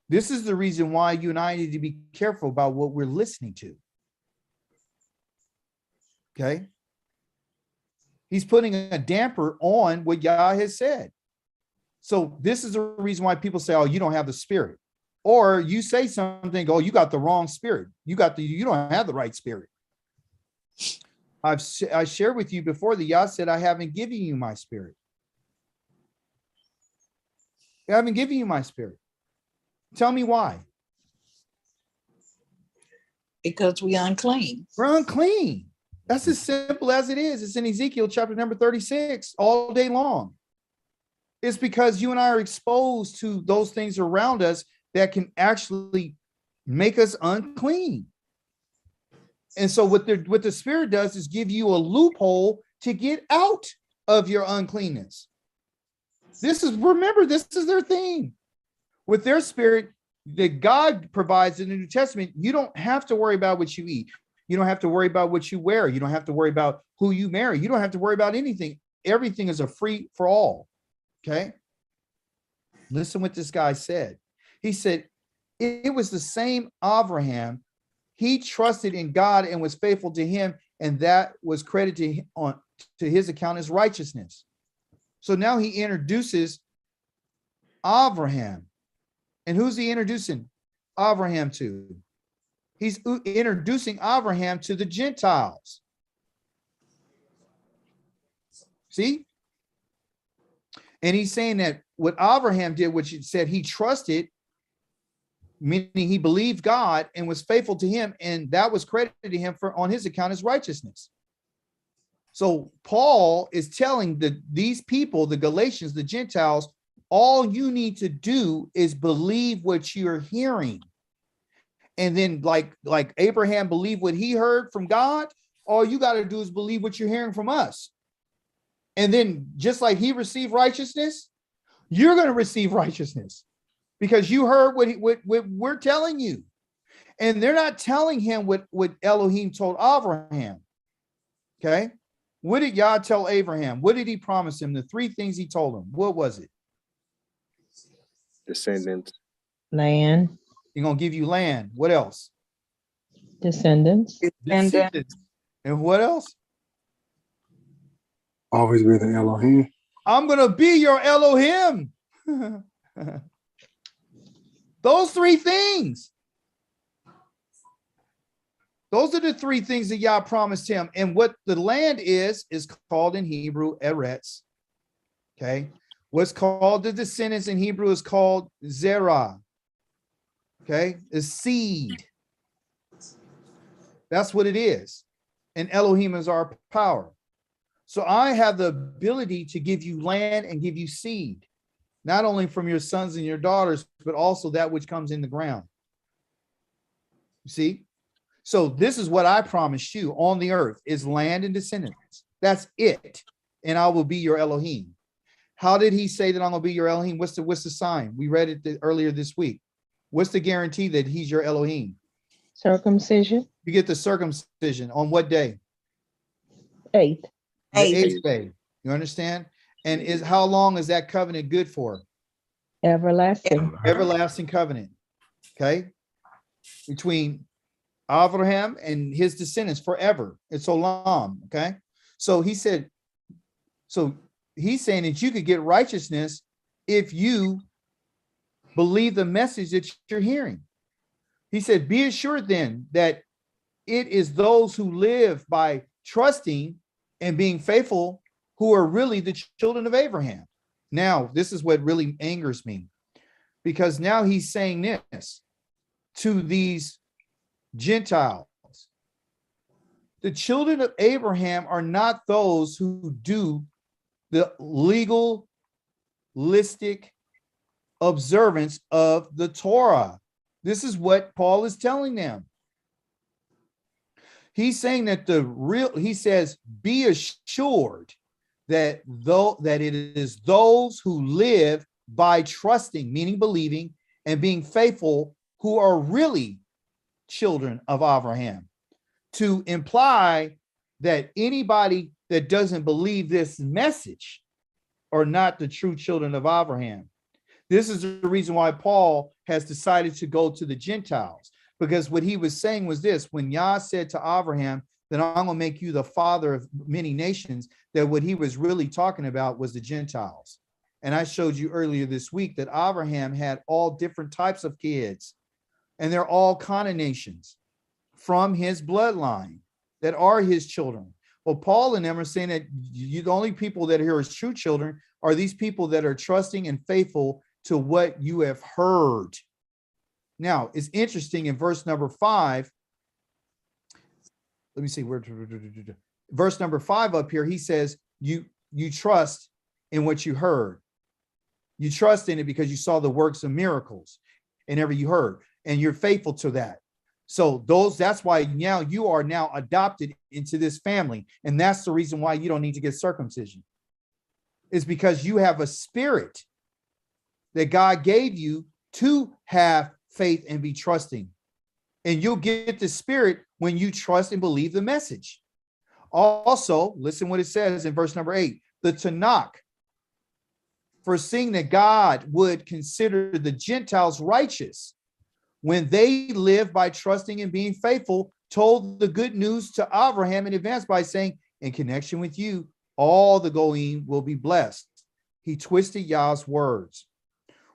This is the reason why you and I need to be careful about what we're listening to. Okay. He's putting a damper on what Yah has said. So this is the reason why people say, oh, you don't have the spirit. Or you say something, oh, you got the wrong spirit. You don't have the right spirit. I shared with you before that Yah said, I haven't given you my spirit. I haven't given you my spirit. Tell me why. Because we unclean. We're unclean. That's as simple as it is. It's in Ezekiel chapter number 36 all day long. It's because you and I are exposed to those things around us that can actually make us unclean. And so what the Spirit does is give you a loophole to get out of your uncleanness. Remember, this is their theme. With their spirit that God provides in the New Testament, you don't have to worry about what you eat. You don't have to worry about what you wear. You don't have to worry about who you marry. You don't have to worry about anything. Everything is a free for all. Okay. Listen what this guy said. He said, it was the same Abraham. He trusted in God and was faithful to him, and that was credited to his account as righteousness. So now he introduces Abraham. And who's he introducing Abraham to? He's introducing Abraham to the Gentiles. See? And he's saying that what Abraham did, which it said he trusted, meaning he believed God and was faithful to him, and that was credited to him on his account as righteousness. So Paul is telling these people, the Galatians, the Gentiles, all you need to do is believe what you're hearing. And then like Abraham believed what he heard from God, all you got to do is believe what you're hearing from us. And then just like he received righteousness, you're going to receive righteousness because you heard what we're telling you. And they're not telling him what Elohim told Abraham. Okay. What did Yah tell Abraham? What did he promise him? The three things he told him. What was it? Descendants. Land. He's going to give you land. What else? Descendants. Descendants. And what else? Always be the Elohim. I'm going to be your Elohim. Those three things. Those are the three things that Yah promised him. And what the land is called in Hebrew, Eretz. Okay. What's called the descendants in Hebrew is called Zerah. Okay. Is seed. That's what it is. And Elohim is our power. So I have the ability to give you land and give you seed, not only from your sons and your daughters, but also that which comes in the ground. You see? So this is what I promised you on the earth is land and descendants. That's it. And I will be your Elohim. How did he say that I'm going to be your Elohim? What's the sign? We read it earlier this week. What's the guarantee that he's your Elohim? Circumcision. You get the circumcision on what day? 8th. The 8th day. You understand? And how long is that covenant good for? Everlasting. Everlasting covenant. Okay. Between Abraham and his descendants forever. It's olam. Okay. So he said, so he's saying that you could get righteousness if you believe the message that you're hearing. He said, be assured then that it is those who live by trusting and being faithful who are really the children of Abraham. Now, this is what really angers me, because now he's saying this to these Gentiles. The children of Abraham are not those who do the legalistic observance of the Torah. This is what Paul is telling them. He's saying that he says, be assured that it is those who live by trusting, meaning believing, and being faithful, who are really children of Abraham. To imply that anybody that doesn't believe this message are not the true children of Abraham. This is the reason why Paul has decided to go to the Gentiles, because what he was saying was this: when Yah said to Abraham that I'm going to make you the father of many nations, that what he was really talking about was the Gentiles. And I showed you earlier this week that Abraham had all different types of kids, and they're all kind of nations from his bloodline that are his children. Well, Paul and them are saying that the only people that are his true children are these people that are trusting and faithful to what you have heard. Now, it's interesting in verse number 5. Let me see where, verse number 5 up here, he says, you trust in what you heard. You trust in it because you saw the works of miracles and ever you heard, and you're faithful to that. So that's why now you are now adopted into this family. And that's the reason why you don't need to get circumcision. It's because you have a spirit that God gave you to have faith and be trusting. And you'll get the spirit when you trust and believe the message. Also, listen what it says in verse number 8, the Tanakh, foreseeing that God would consider the Gentiles righteous when they live by trusting and being faithful, told the good news to Abraham in advance by saying, in connection with you, all the Goyim will be blessed. He twisted Yah's words.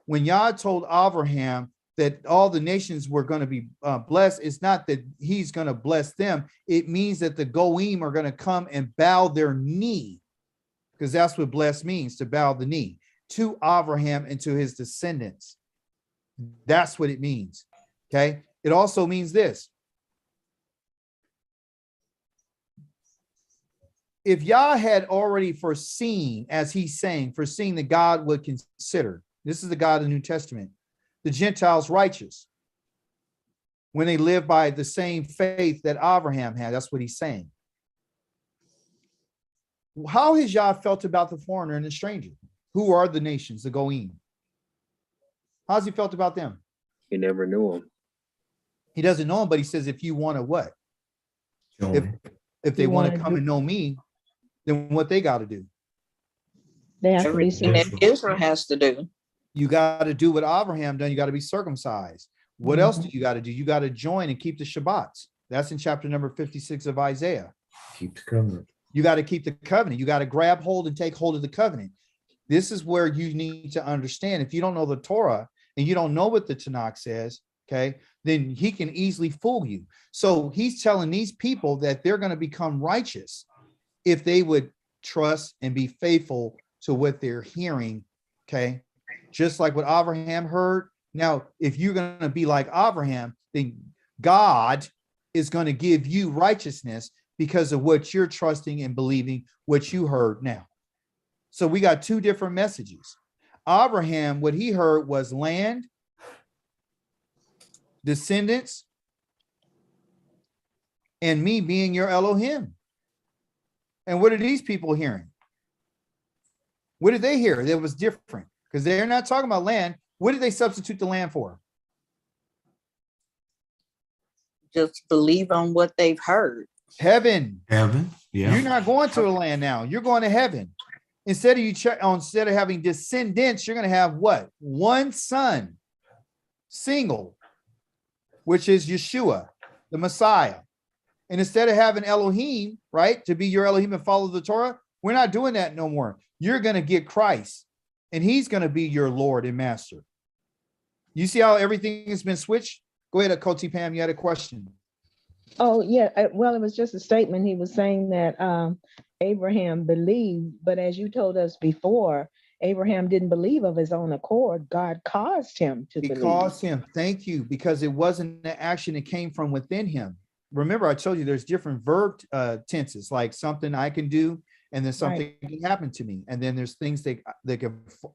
When Yah told Abraham that all the nations were going to be blessed, it's not that he's going to bless them. It means that the Goyim are going to come and bow their knee, because that's what blessed means, to bow the knee to Abraham and to his descendants. That's what it means. Okay. It also means this: if Yah had already foreseen, as he's saying, foreseen that God would consider, this is the God of the New Testament, the Gentiles righteous when they live by the same faith that Abraham had. That's what he's saying. How has Yah felt about the foreigner and the stranger? Who are the nations, the Goyim? How's he felt about them? He never knew him. He doesn't know him, but he says, if you want to what? If they want to come and know me, then what they got to do? They have to be Everything that Israel has to do. You got to do what Abraham done. You got to be circumcised. What else do you got to do? You got to join and keep the Shabbats. That's in chapter number 56 of Isaiah. Keep the covenant. You got to keep the covenant. You got to grab hold and take hold of the covenant. This is where you need to understand. If you don't know the Torah and you don't know what the Tanakh says, okay, then he can easily fool you. So he's telling these people that they're going to become righteous if they would trust and be faithful to what they're hearing, okay? Just like what Abraham heard. Now, if you're going to be like Abraham, then God is going to give you righteousness because of what you're trusting and believing, what you heard now. So we got two different messages. Abraham, what he heard was land, descendants, and me being your Elohim. And what are these people hearing? What did they hear that was different? Because they're not talking about land. What did they substitute the land for? Just believe on what they've heard. Heaven. Heaven. Yeah. You're not going to the land now. You're going to heaven. Instead of having descendants, you're going to have what? One son, single, which is Yeshua, the Messiah. And instead of having Elohim, right, to be your Elohim and follow the Torah, we're not doing that no more. You're going to get Christ, and he's going to be your Lord and Master. You see how everything has been switched? Go ahead, Koti Pam, you had a question. Oh, yeah. Well, it was just a statement. He was saying that Abraham believed, but as you told us before, Abraham didn't believe of his own accord. God caused him to believe. He caused him. Thank you. Because it wasn't an action that came from within him. Remember, I told you there's different verb tenses, like something I can do, and then something can happen to me. And then there's things that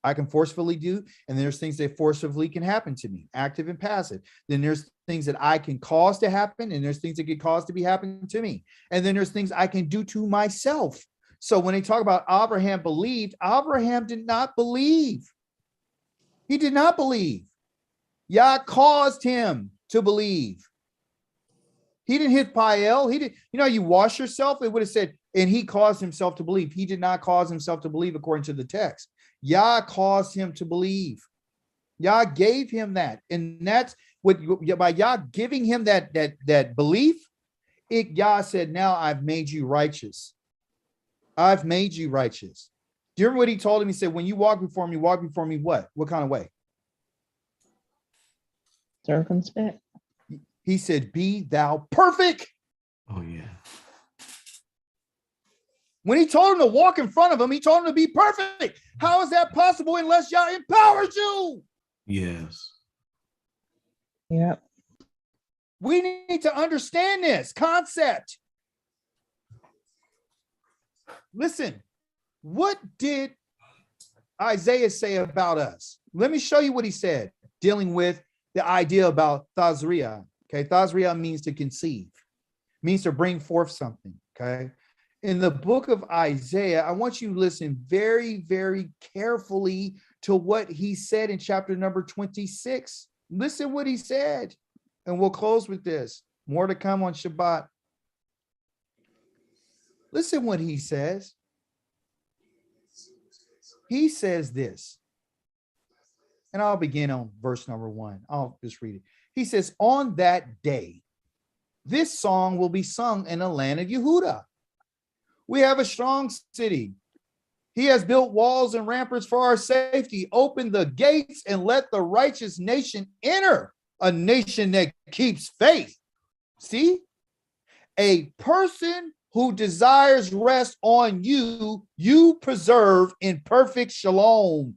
I can forcefully do, and there's things that forcibly can happen to me, active and passive. Then there's things that I can cause to happen, and there's things that get caused to be happening to me. And then there's things I can do to myself. So when they talk about Abraham believed, Abraham did not believe. He did not believe. Yah caused him to believe. He didn't hit Pael. He didn't, you wash yourself. It would have said, and he caused himself to believe. He did not cause himself to believe according to the text. Yah caused him to believe. Yah gave him that. And that's what, by Yah giving him that belief, Yah said, now I've made you righteous. I've made you righteous. Do you remember what he told him? He said, when you walk before me, what? What kind of way? Circumspect. He said, be thou perfect. Oh, yeah. When he told him to walk in front of him, he told him to be perfect. How is that possible unless Yah empowers you? Yes. Yep. We need to understand this concept. Listen, what did Isaiah say about us? Let me show you what he said, dealing with the idea about Thazria. Okay, Thazria means to conceive, means to bring forth something. Okay, in the book of Isaiah, I want you to listen very, very carefully to what he said in chapter number 26. Listen what he said, and we'll close with this. More to come on Shabbat. Listen what he says. He says this, and I'll begin on verse number 1. I'll just read it. He says, on that day, this song will be sung in the land of Yehuda. We have a strong city. He has built walls and ramparts for our safety. Open the gates and let the righteous nation enter, a nation that keeps faith. See, a person who desires rest on you, you preserve in perfect shalom.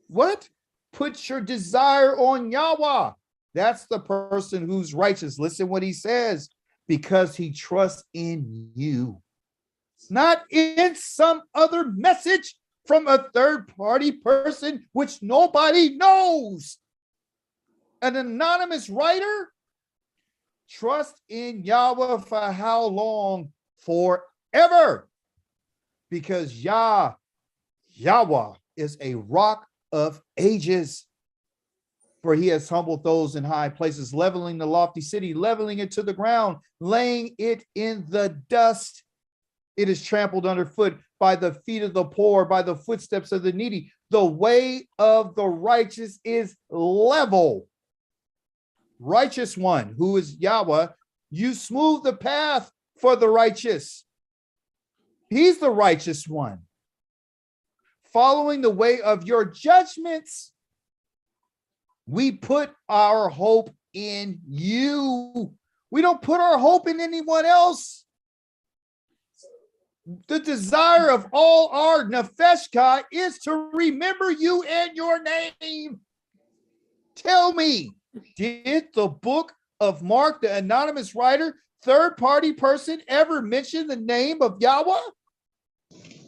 What? Put your desire on Yahweh. That's the person who's righteous. Listen what he says, because he trusts in you, not in some other message from a third-party person, which nobody knows. An anonymous writer. Trust in Yahweh for how long? Forever. Because Yahweh is a rock of ages. For he has humbled those in high places, leveling the lofty city, leveling it to the ground, laying it in the dust. It is trampled underfoot by the feet of the poor, by the footsteps of the needy. The way of the righteous is level. Righteous one, who is Yahweh, you smooth the path for the righteous. He's the righteous one. Following the way of your judgments, we put our hope in you. We don't put our hope in anyone else. The desire of all our nefeshka is to remember you and your name. Tell me, did the book of Mark, the anonymous writer, third-party person, ever mention the name of Yahweh?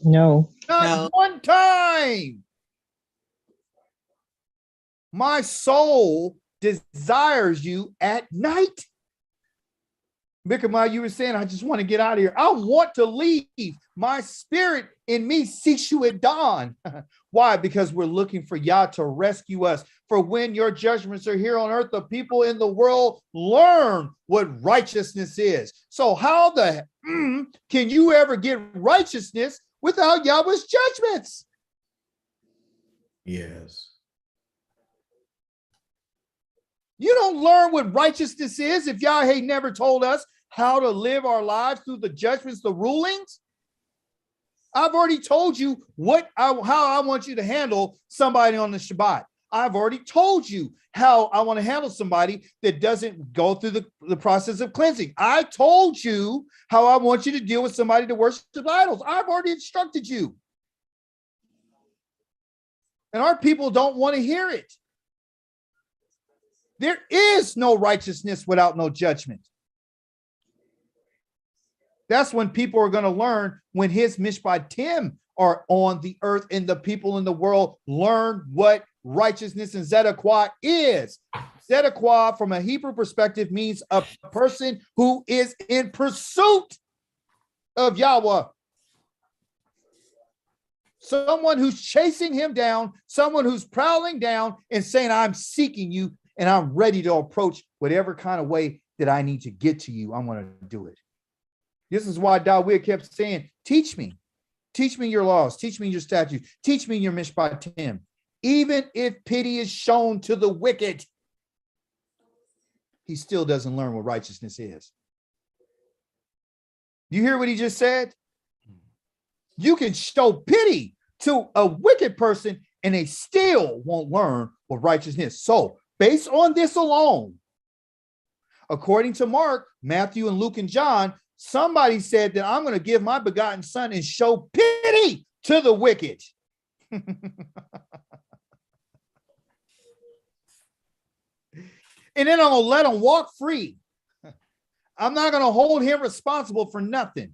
No. Not one time. My soul desires you at night. Mikama, you were saying, I just want to get out of here. I want to leave. My spirit in me seeks you at dawn. Why? Because we're looking for Yah to rescue us. For when your judgments are here on earth, the people in the world learn what righteousness is. So how the can you ever get righteousness without Yahweh's judgments? Yes. You don't learn what righteousness is if Yahweh never told us how to live our lives through the judgments, the rulings. I've already told you how I want you to handle somebody on the Shabbat. I've already told you how I want to handle somebody that doesn't go through the process of cleansing. I told you how I want you to deal with somebody that worships idols. I've already instructed you. And our people don't want to hear it. There is no righteousness without no judgment. That's when people are going to learn, when his mishpatim are on the earth and the people in the world learn what righteousness and zedekiah is. Zedekiah, from a Hebrew perspective, means a person who is in pursuit of Yahweh. someone who's chasing him down, someone who's prowling down and saying, I'm seeking you and I'm ready to approach whatever kind of way that I need to get to you. I'm going to do it. This is why Dawid kept saying, teach me your laws, teach me your statutes, teach me your mishpatim. Even if pity is shown to the wicked, he still doesn't learn what righteousness is. You hear what he just said? You can show pity to a wicked person and they still won't learn what righteousness is. So based on this alone, according to Mark, Matthew, and Luke, and John, somebody said that I'm going to give my begotten son and show pity to the wicked. And then I'm going to let him walk free. I'm not going to hold him responsible for nothing.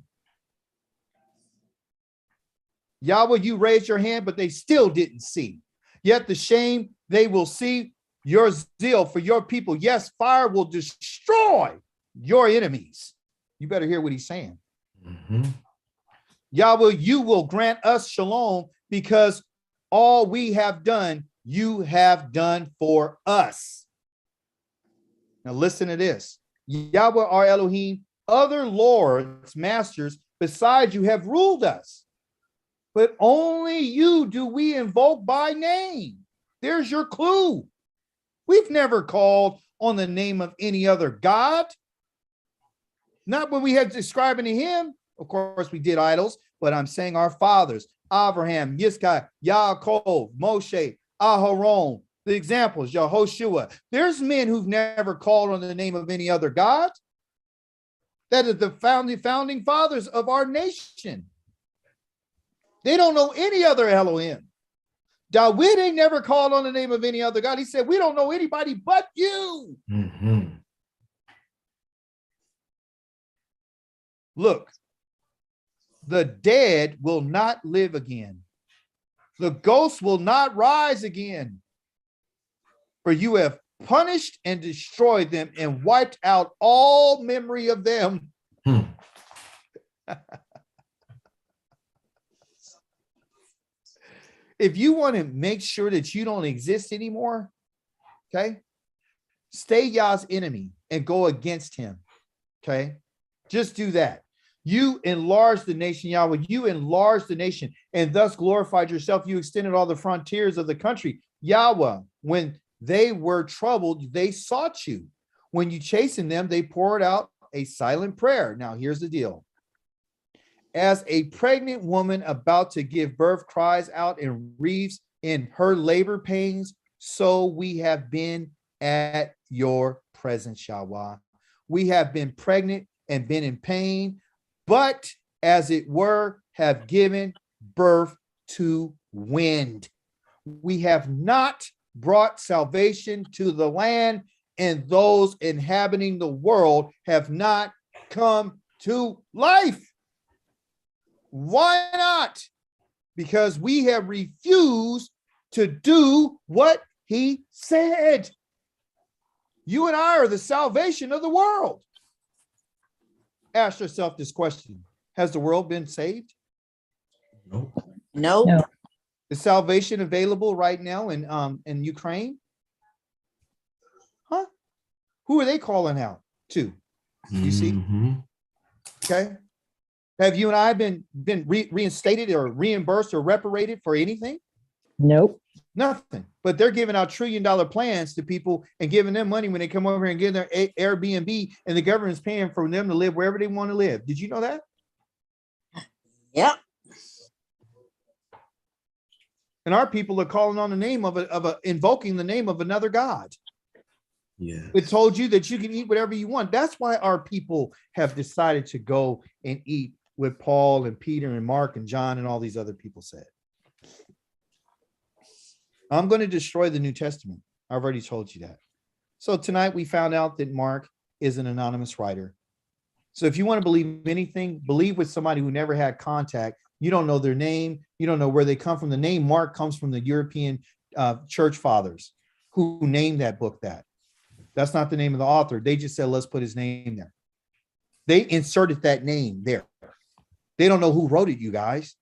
Yahweh, you raised your hand, but they still didn't see. Yet the shame they will see, your zeal for your people. Yes, fire will destroy your enemies. You better hear what he's saying. Mm-hmm. Yahweh, you will grant us shalom because all we have done, you have done for us. Now listen to this. Yahweh, our Elohim, other lords, masters, besides you have ruled us. But only you do we invoke by name. There's your clue. We've never called on the name of any other God. Not when we had describing to him. Of course, we did idols, but I'm saying our fathers, Abraham, Yitzchak, Yaakov, Moshe, Aharon, the examples, Yehoshua. There's men who've never called on the name of any other God. That is the founding fathers of our nation. They don't know any other Elohim. Dawid ain't never called on the name of any other God. He said, we don't know anybody but you. Mm-hmm. Look, the dead will not live again. The ghosts will not rise again. For you have punished and destroyed them and wiped out all memory of them. If you want to make sure that you don't exist anymore, okay, stay Yah's enemy and go against him, okay? Just do that. You enlarged the nation, Yahweh. You enlarged the nation and thus glorified yourself. You extended all the frontiers of the country. Yahweh, when they were troubled, they sought you. When you chastened them, they poured out a silent prayer. Now, here's the deal. As a pregnant woman about to give birth cries out and grieves in her labor pains, so we have been at your presence, Yahweh. We have been pregnant and been in pain, but as it were, have given birth to wind. We have not brought salvation to the land, and those inhabiting the world have not come to life. Why not? Because we have refused to do what he said. You and I are the salvation of the world. Ask yourself this question. Has the world been saved? Nope. Nope. No. Is salvation available right now in Ukraine? Huh? Who are they calling out to? You see? Mm-hmm. Okay. Have you and I been reinstated or reimbursed or reparated for anything? Nope. Nothing. But they're giving out $1 trillion plans to people and giving them money when they come over here and get their Airbnb, and the government's paying for them to live wherever they want to live. Did you know that? Yep. And our people are calling on the name of invoking the name of another God. Yeah. It told you that you can eat whatever you want. That's why our people have decided to go and eat what Paul and Peter and Mark and John and all these other people said. I'm going to destroy the New Testament. I've already told you that. So tonight we found out that Mark is an anonymous writer. So if you want to believe anything, believe with somebody who never had contact. You don't know their name. You don't know where they come from. The name Mark comes from the European church fathers who named that book that. That's not the name of the author. They just said, let's put his name there. They inserted that name there. They don't know who wrote it, you guys.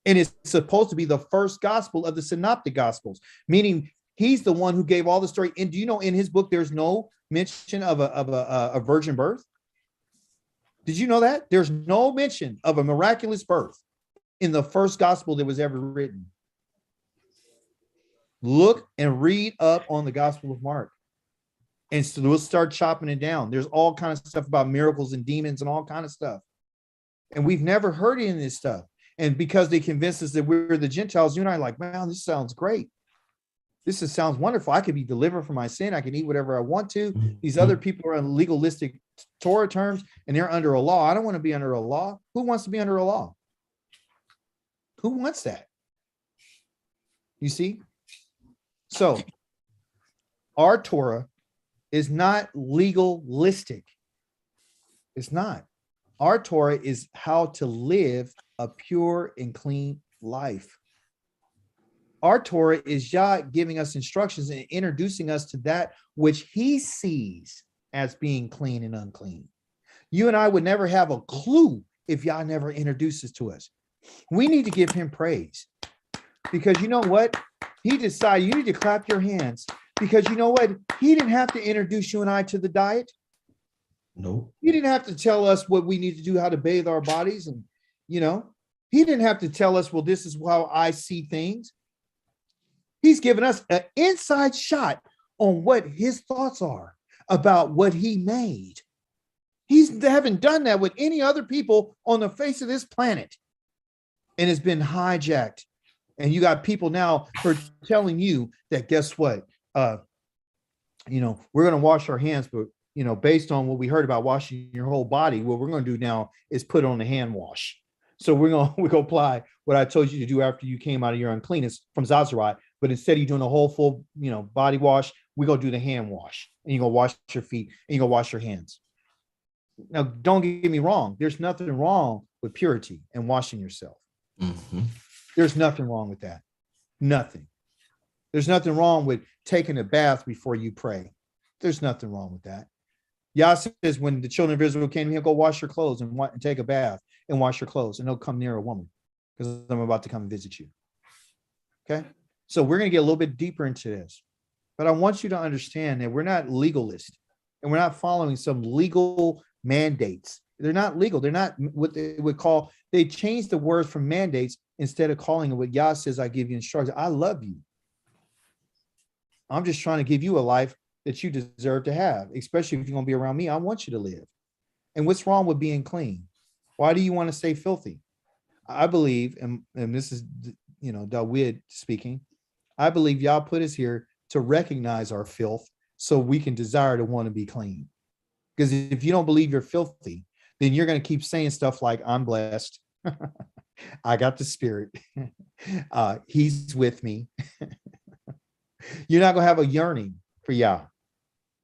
And it's supposed to be the first gospel of the synoptic gospels, meaning he's the one who gave all the story. And do you know in his book, there's no mention of a virgin birth? Did you know that? There's no mention of a miraculous birth in the first gospel that was ever written. Look and read up on the Gospel of Mark. And so we'll start chopping it down. There's all kinds of stuff about miracles and demons and all kinds of stuff. And we've never heard any of this stuff. And because they convinced us that we're the Gentiles, you and I are like, man, this sounds great. Sounds wonderful. I could be delivered from my sin. I can eat whatever I want to. These other people are on legalistic Torah terms and they're under a law. I don't want to be under a law. Who wants to be under a law? Who wants that? You see? So our Torah is not legalistic. It's not. Our Torah is how to live a pure and clean life. Our Torah is Yah giving us instructions and introducing us to that which he sees as being clean and unclean. You and I would never have a clue if Yah never introduces to us. We need to give him praise because you know what? He decided you need to clap your hands because you know what? He didn't have to introduce you and I to the diet. No. He didn't have to tell us what we need to do, how to bathe our bodies. And, you know, he didn't have to tell us, well, this is how I see things. He's given us an inside shot on what his thoughts are about what he made. He's haven't done that with any other people on the face of this planet. And it's been hijacked. And you got people now who are telling you that, guess what? You know, we're going to wash our hands, but, you know, based on what we heard about washing your whole body, what we're going to do now is put on a hand wash. So we're going to apply what I told you to do after you came out of your uncleanness from Zazarat. But instead of you doing a whole full, you know, body wash, we're going to do the hand wash. And you're going to wash your feet and you're going to wash your hands. Now, don't get me wrong. There's nothing wrong with purity and washing yourself. Mm-hmm. There's nothing wrong with that. Nothing. There's nothing wrong with taking a bath before you pray. There's nothing wrong with that. Yah says when the children of Israel came here, go wash your clothes and take a bath and wash your clothes and don't come near a woman because I'm about to come and visit you. Okay. So we're going to get a little bit deeper into this, but I want you to understand that we're not legalist and we're not following some legal mandates. They're not legal. They're not what they would call, they changed the word from mandates instead of calling it what Yah says, I give you instructions. I love you. I'm just trying to give you a life that you deserve to have, especially if you're going to be around me. I want you to live. And what's wrong with being clean? Why do you want to stay filthy? I believe, and this is, you know, Dawid speaking, I believe Yah put us here to recognize our filth so we can desire to want to be clean. Because if you don't believe you're filthy, then you're going to keep saying stuff like, I'm blessed. I got the Spirit. He's with me. You're not going to have a yearning for Yah.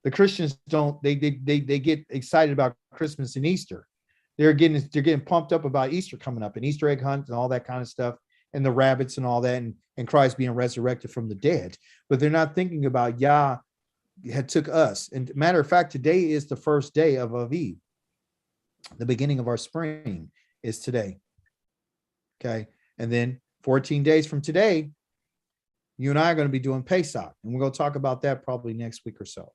The Christians don't, they get excited about Christmas and Easter. They're getting pumped up about Easter coming up and Easter egg hunts and all that kind of stuff and the rabbits and all that and Christ being resurrected from the dead. But they're not thinking about Yah had took us. And matter of fact, today is the first day of Aviv. The beginning of our spring is today. Okay. And then 14 days from today, you and I are going to be doing Pesach. And we're going to talk about that probably next week or so.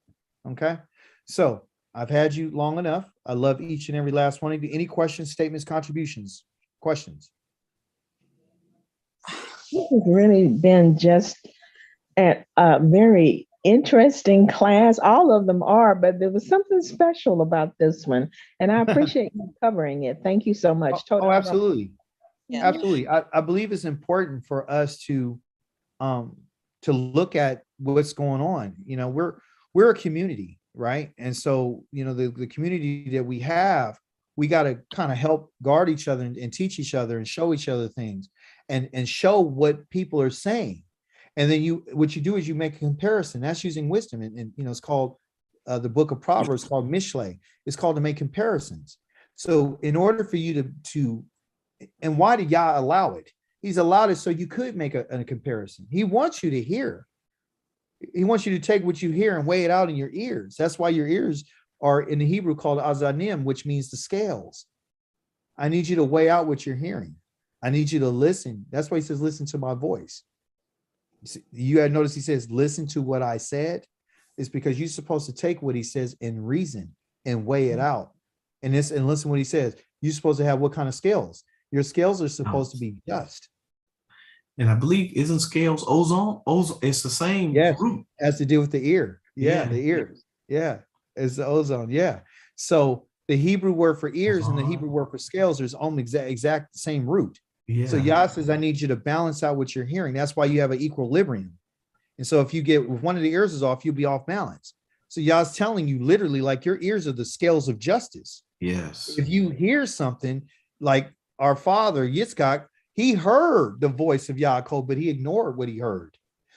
Okay. So I've had you long enough. I love each and every last one of you. Any questions, statements, contributions, questions? This has really been just a very interesting class. All of them are, but there was something special about this one. And I appreciate you covering it. Thank you so much. Oh, absolutely. Yeah. Absolutely. I believe it's important for us to look at what's going on. You know, we're a community, right? And so, you know, the community that we have, we got to kind of help guard each other and teach each other and show each other things and show what people are saying. And then what you do is you make a comparison. That's using wisdom. And you know, it's called the book of Proverbs called Mishlei. It's called to make comparisons. So in order for you to and why did Yah allow it? He's allowed it so you could make a comparison. He wants you to hear. He wants you to take what you hear and weigh it out in your ears. That's why your ears are in the Hebrew called azanim, which means the scales. I need you to weigh out what you're hearing. I need you to listen. That's why he says, listen to my voice. You had noticed he says, listen to what I said. It's because you're supposed to take what he says and reason and weigh it out. And listen what he says. You're supposed to have what kind of scales? Your scales are supposed to be just. And I believe, isn't scales ozone? Ozone, it's the same root. Has to do with the ear. Yeah, the ear. Yeah, it's the ozone. Yeah. So the Hebrew word for ears and the Hebrew word for scales is almost exact same root. Yeah. So Yah says, I need you to balance out what you're hearing. That's why you have an equilibrium. And so if one of the ears is off, you'll be off balance. So Yah's telling you literally, like, your ears are the scales of justice. Yes. If you hear something, like our father Yitzchak, he heard the voice of Yaakov, but he ignored what he heard.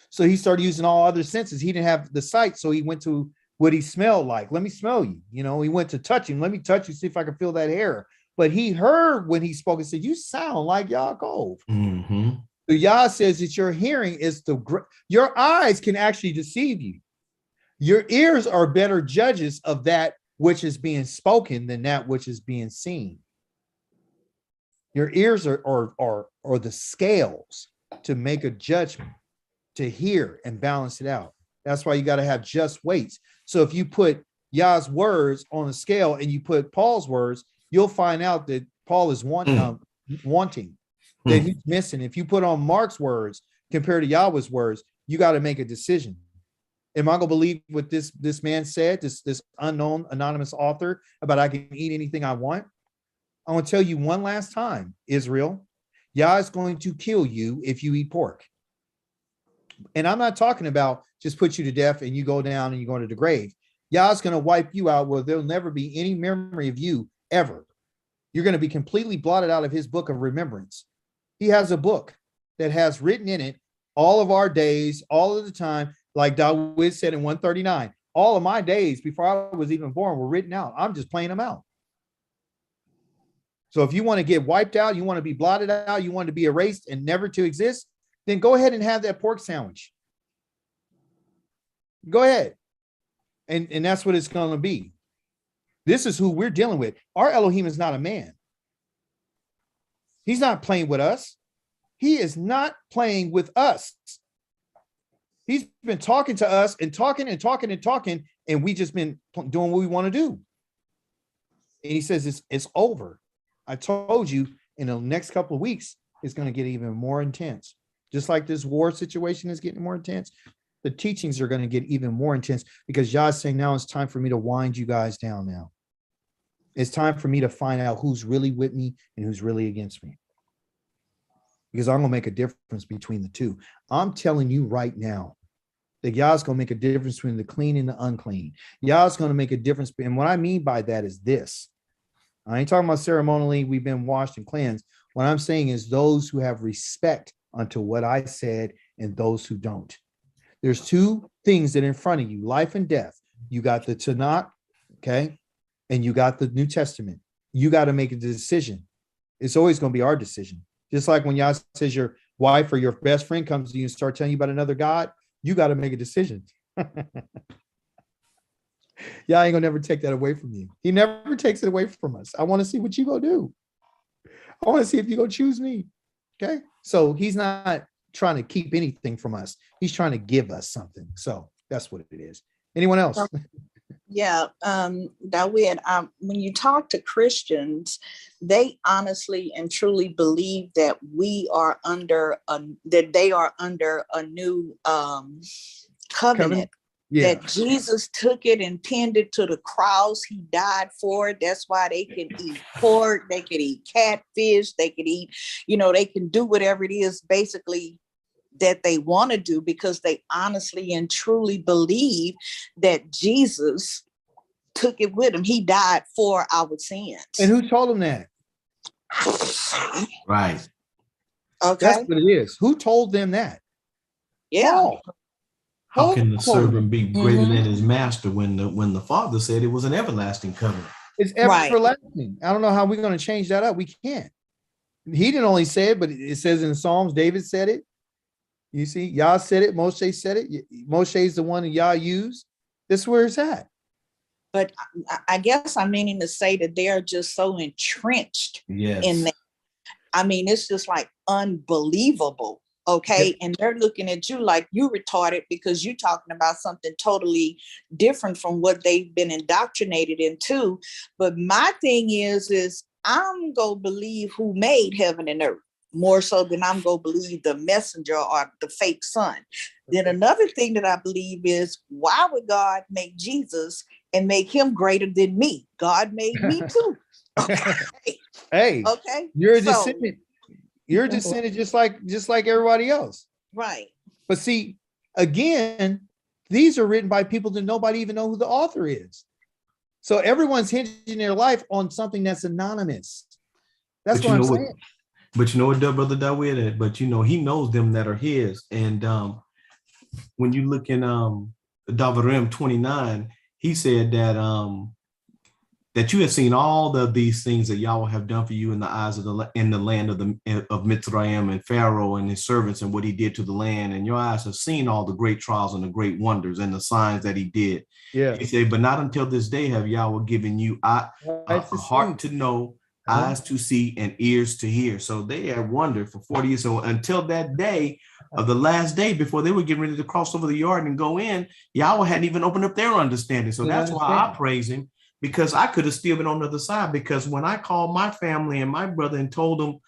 So he started using all other senses. He didn't have the sight, so he went to what he smelled like. Let me smell you. You know, he went to touch him. Let me touch you, see if I can feel that hair. But he heard when he spoke and said, you sound like Yaakov. Mm-hmm. So Yah says that your hearing is your eyes can actually deceive you. Your ears are better judges of that which is being spoken than that which is being seen. Your ears are the scales to make a judgment, to hear and balance it out. That's why you got to have just weights. So if you put Yah's words on a scale and you put Paul's words, you'll find out that Paul is wanting, that he's missing. If you put on Mark's words compared to Yahweh's words, you got to make a decision. Am I going to believe what this man said, this unknown anonymous author, about I can eat anything I want? I want to tell you one last time, Israel, Yah is going to kill you if you eat pork. And I'm not talking about just put you to death and you go down and you go to the grave. Yah's going to wipe you out where there'll never be any memory of you ever. You're going to be completely blotted out of his book of remembrance. He has a book that has written in it all of our days, all of the time, like Dawid said in 139. All of my days before I was even born were written out. I'm just playing them out. So if you want to get wiped out, you want to be blotted out, you want to be erased and never to exist, then go ahead and have that pork sandwich. Go ahead. And that's what it's going to be. This is who we're dealing with. Our Elohim is not a man. He's not playing with us. He is not playing with us. He's been talking to us and talking and talking and talking, and we just been doing what we want to do. And he says it's over. I told you in the next couple of weeks, it's going to get even more intense. Just like this war situation is getting more intense, the teachings are going to get even more intense because Yah's saying now it's time for me to wind you guys down now. It's time for me to find out who's really with me and who's really against me. Because I'm going to make a difference between the two. I'm telling you right now that Yah's going to make a difference between the clean and the unclean. Yah's going to make a difference. And what I mean by that is this. I ain't talking about ceremonially, we've been washed and cleansed. What I'm saying is those who have respect unto what I said and those who don't. There's two things that are in front of you, life and death. You got the Tanakh, okay? And you got the New Testament. You got to make a decision. It's always going to be our decision. Just like when Yah says your wife or your best friend comes to you and start telling you about another God, you got to make a decision. Yah ain't gonna never take that away from you. He never takes it away from us. I want to see what you gonna do. I want to see if you gonna choose me. Okay. So he's not trying to keep anything from us. He's trying to give us something. So that's what it is. Anyone else? Yeah, Dawid, when you talk to Christians, they honestly and truly believe that they are under a new covenant. Yeah. That Jesus took it and pinned it to the cross. He died for it. That's why they can eat pork, they can eat catfish, they can eat, they can do whatever it is basically that they want to do because they honestly and truly believe that Jesus took it with him. He died for our sins. And who told him that? Right. Okay. That's what it is. Who told them that? Yeah. Paul. How can the servant be greater than his master when the Father said it was an everlasting covenant? It's everlasting. Right. I don't know how we're going to change that up. We can't. He didn't only say it, but it says in Psalms, David said it. You see, Yah said it. Moshe said it. Moshe is the one that Yah used. This is where it's at. But I guess I'm meaning to say that they are just so entrenched in that. I mean, it's just like unbelievable. Okay. And they're looking at you like you retarded because you're talking about something totally different from what they've been indoctrinated into. But my thing is I'm going to believe who made heaven and earth more so than I'm going to believe the messenger or the fake son. Then another thing that I believe is, why would God make Jesus and make him greater than me? God made me too. Okay. Hey, Okay. you're a So, descendant. You're a descendant just like everybody else. right. But see, again, these are written by people that nobody even know who the author is. So everyone's hinging their life on something that's anonymous. That's But what you I'm know what? saying. But you know what, Brother Dawid, but you know, he knows them that are his. And when you look in Davarim 29, he said that you have seen all of these things that Yahweh have done for you in the eyes of in the land of Mitzrayim and Pharaoh and his servants and what he did to the land. And your eyes have seen all the great trials and the great wonders and the signs that he did. Yeah. He said, but not until this day have Yahweh given you a heart to know, eyes to see, and ears to hear. So they had wondered for 40 years. So until that day of the last day, before they were getting ready to cross over the yard and go in, Yahweh hadn't even opened up their understanding. So that's why I praise him, because I could have still been on the other side. Because when I called my family and my brother and told them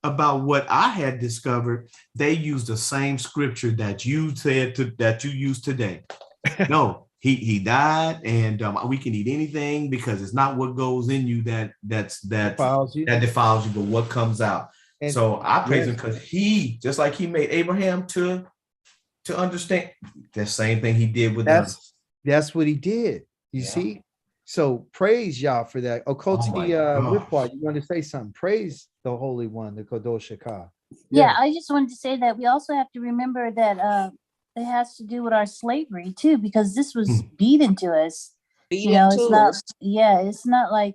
about what I had discovered, they used the same scripture that you said that you use today. No. He died, and we can eat anything because it's not what goes in you that defiles you, but what comes out. And so I praise him because he, just like he made Abraham to understand, the same thing he did with us. That's what he did. You see? So praise Yah for that. Okoti Ripwa, you want to say something? Praise the Holy One, the Kadosh Shekah. Yeah, I just wanted to say that we also have to remember that it has to do with our slavery too, because this was beaten to us. It's not like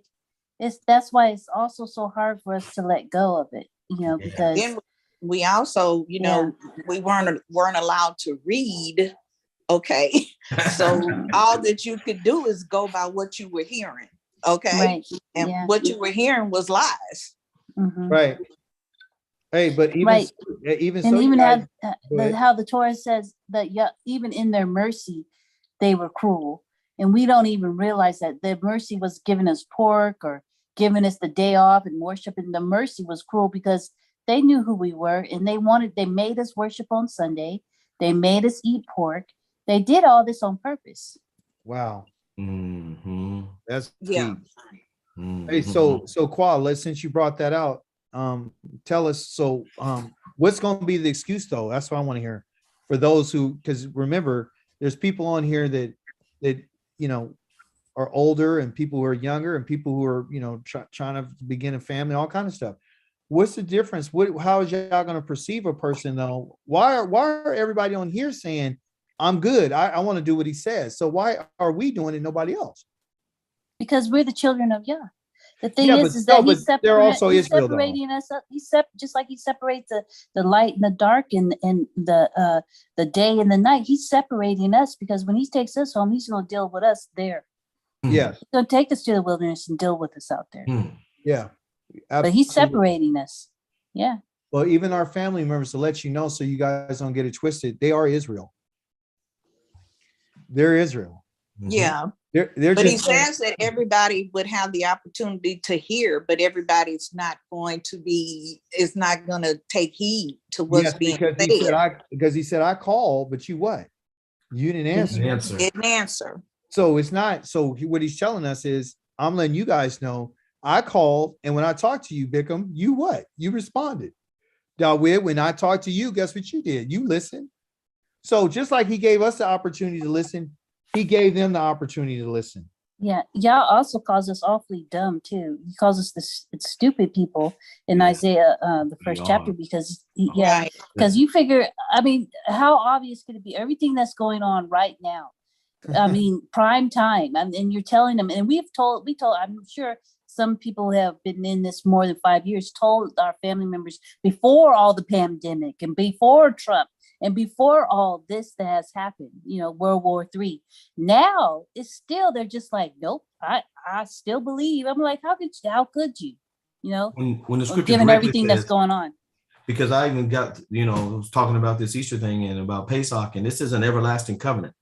that's why it's also so hard for us to let go of it, because then we also, we weren't allowed to read. Okay. So all that you could do is go by what you were hearing. Okay. Right. And what you were hearing was lies. Mm-hmm. Right. Hey, but even how the Torah says that even in their mercy, they were cruel. And we don't even realize that their mercy was giving us pork or giving us the day off and worship. And the mercy was cruel because they knew who we were and they made us worship on Sunday. They made us eat pork. They did all this on purpose. Wow. Mm-hmm. That's deep. Mm-hmm. Hey, so Qual, since you brought that out, tell us, what's going to be the excuse though? That's what I want to hear for those who, because remember, there's people on here that are older and people who are younger and people who are, trying to begin a family, all kind of stuff. What's the difference? How is y'all going to perceive a person though? Why are everybody on here saying, I'm good, I want to do what he says? So why are we doing it, nobody else? Because we're the children of Yah. The thing is that he's separating us up. Just like he separates the light and the dark and the day and the night. He's separating us because when he takes us home, he's going to deal with us there. Yeah, he's going to take us to the wilderness and deal with us out there. Yeah, absolutely. But he's separating us. Yeah. Well, even our family members, to let you know, so you guys don't get it twisted, they are Israel. They're Israel. Yeah. They're but he says that everybody would have the opportunity to hear, but everybody's not going to take heed to what's being said. Because he said, I called, but you what? You didn't answer. Didn't answer. So it's not, so what he's telling us is, I'm letting you guys know, I called, and when I talked to you, Bickham, you what? You responded. Dawid, when I talked to you, guess what you did? You listened. So just like he gave us the opportunity to listen, he gave them the opportunity to listen. Yeah, Yah also calls us awfully dumb too. He calls us the stupid people in Isaiah, the first chapter, because because you figure, I mean, how obvious could it be? Everything that's going on right now. I mean, prime time, and you're telling them, and we told. I'm sure some people have been in this more than 5 years. Told our family members before all the pandemic and before Trump. And before all this that has happened, World War III, now it's still, they're just like, nope, I still believe. I'm like, how could you? you know, when the scripture given directly everything that's says, going on. because I even got, was talking about this Easter thing and about Pesach, and this is an everlasting covenant.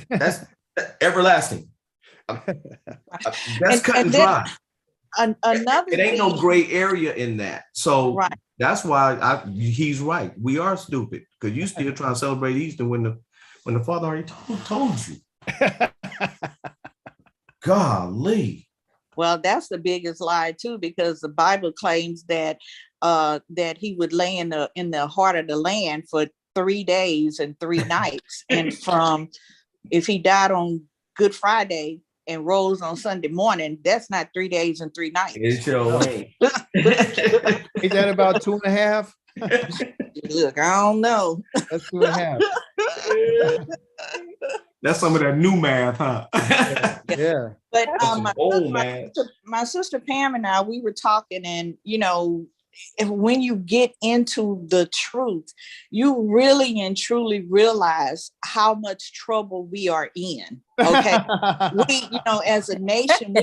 That's everlasting. That's cut and dry. Another It ain't no thing, gray area in that. So right. that's why he's right. We are stupid because you still trying to celebrate Easter when the Father already told you. Golly. Well, that's the biggest lie too, because the Bible claims that that he would lay in the heart of the land for 3 days and 3 nights, and if he died on Good Friday and rose on Sunday morning, that's not 3 days and 3 nights. It's your way. Is that about 2.5? Look, I don't know. That's 2.5. That's some of that new math, huh? Yeah. But my sister Pam and I, we were talking, and when you get into the truth, you really and truly realize how much trouble we are in. Okay. We, as a nation,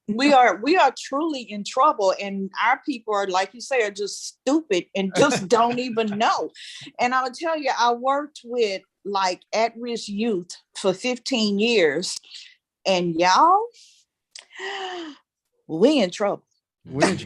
we are truly in trouble, and our people are, like you say, are just stupid and just don't even know. And I'll tell you, I worked with like at-risk youth for 15 years, and y'all, we in trouble. Because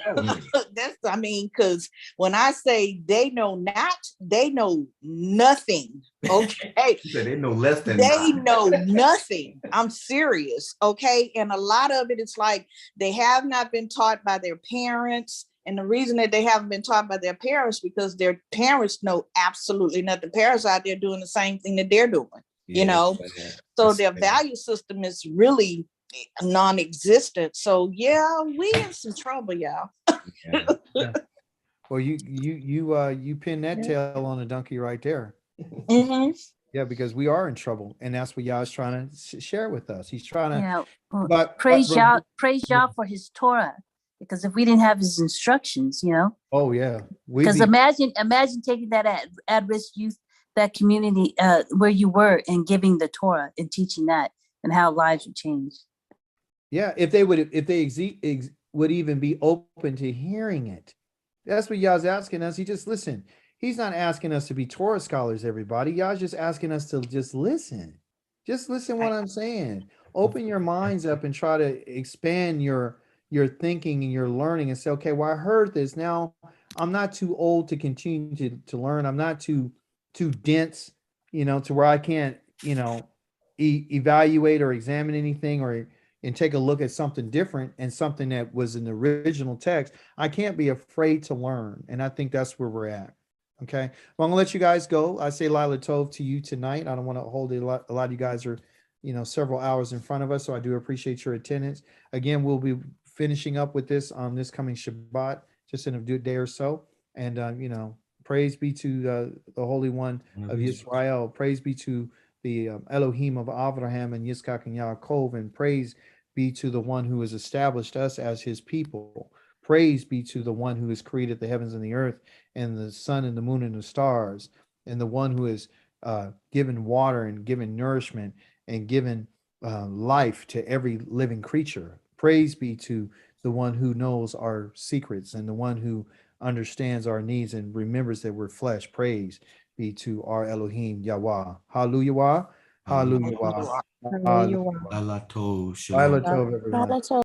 when I say they know not, they know nothing. Okay. They know less than they know nothing. I'm serious. Okay. And a lot of it is like they have not been taught by their parents. And the reason that they haven't been taught by their parents, because their parents know absolutely nothing. Parents out there doing the same thing that they're doing, So their value system is really non-existent. So yeah, we in some trouble, y'all. Yeah. Well, you pin that tail on a donkey right there. Mm-hmm. Yeah, because we are in trouble, and that's what Yah's trying to share with us. He's trying to. But praise Yah for his Torah, because if we didn't have his instructions, Oh yeah, because imagine taking that at-risk youth, that community where you were, and giving the Torah and teaching that, and how lives would change. Yeah, if they would even be open to hearing it. That's what Yah's asking us. He's not asking us to be Torah scholars, everybody. Yah's just asking us to just listen. Just listen what I'm saying. Open your minds up and try to expand your thinking and your learning, and say, okay, well, I heard this. Now I'm not too old to continue to learn. I'm not too dense, to where I can't, evaluate or examine anything and take a look at something different and something that was in the original text. I can't be afraid to learn. And I think that's where we're at. Okay. Well, I'm gonna let you guys go. I say Lila Tov to you tonight. I don't want to hold a lot of you guys are, several hours in front of us. So I do appreciate your attendance. Again, we'll be finishing up with this on this coming Shabbat, just in a day or so. And, praise be to the Holy One of Israel. Praise be to the Elohim of Abraham and Yitzchak and Yaakov, and praise be to the one who has established us as his people. Praise be to the one who has created the heavens and the earth and the sun and the moon and the stars, and the one who has given water and given nourishment and given life to every living creature. Praise be to the one who knows our secrets and the one who understands our needs and remembers that we're flesh. Praise be to our Elohim, Yahweh. Hallelujah. Hallelujah. Hallelujah. Lala Tov, Lila Tov, everyone.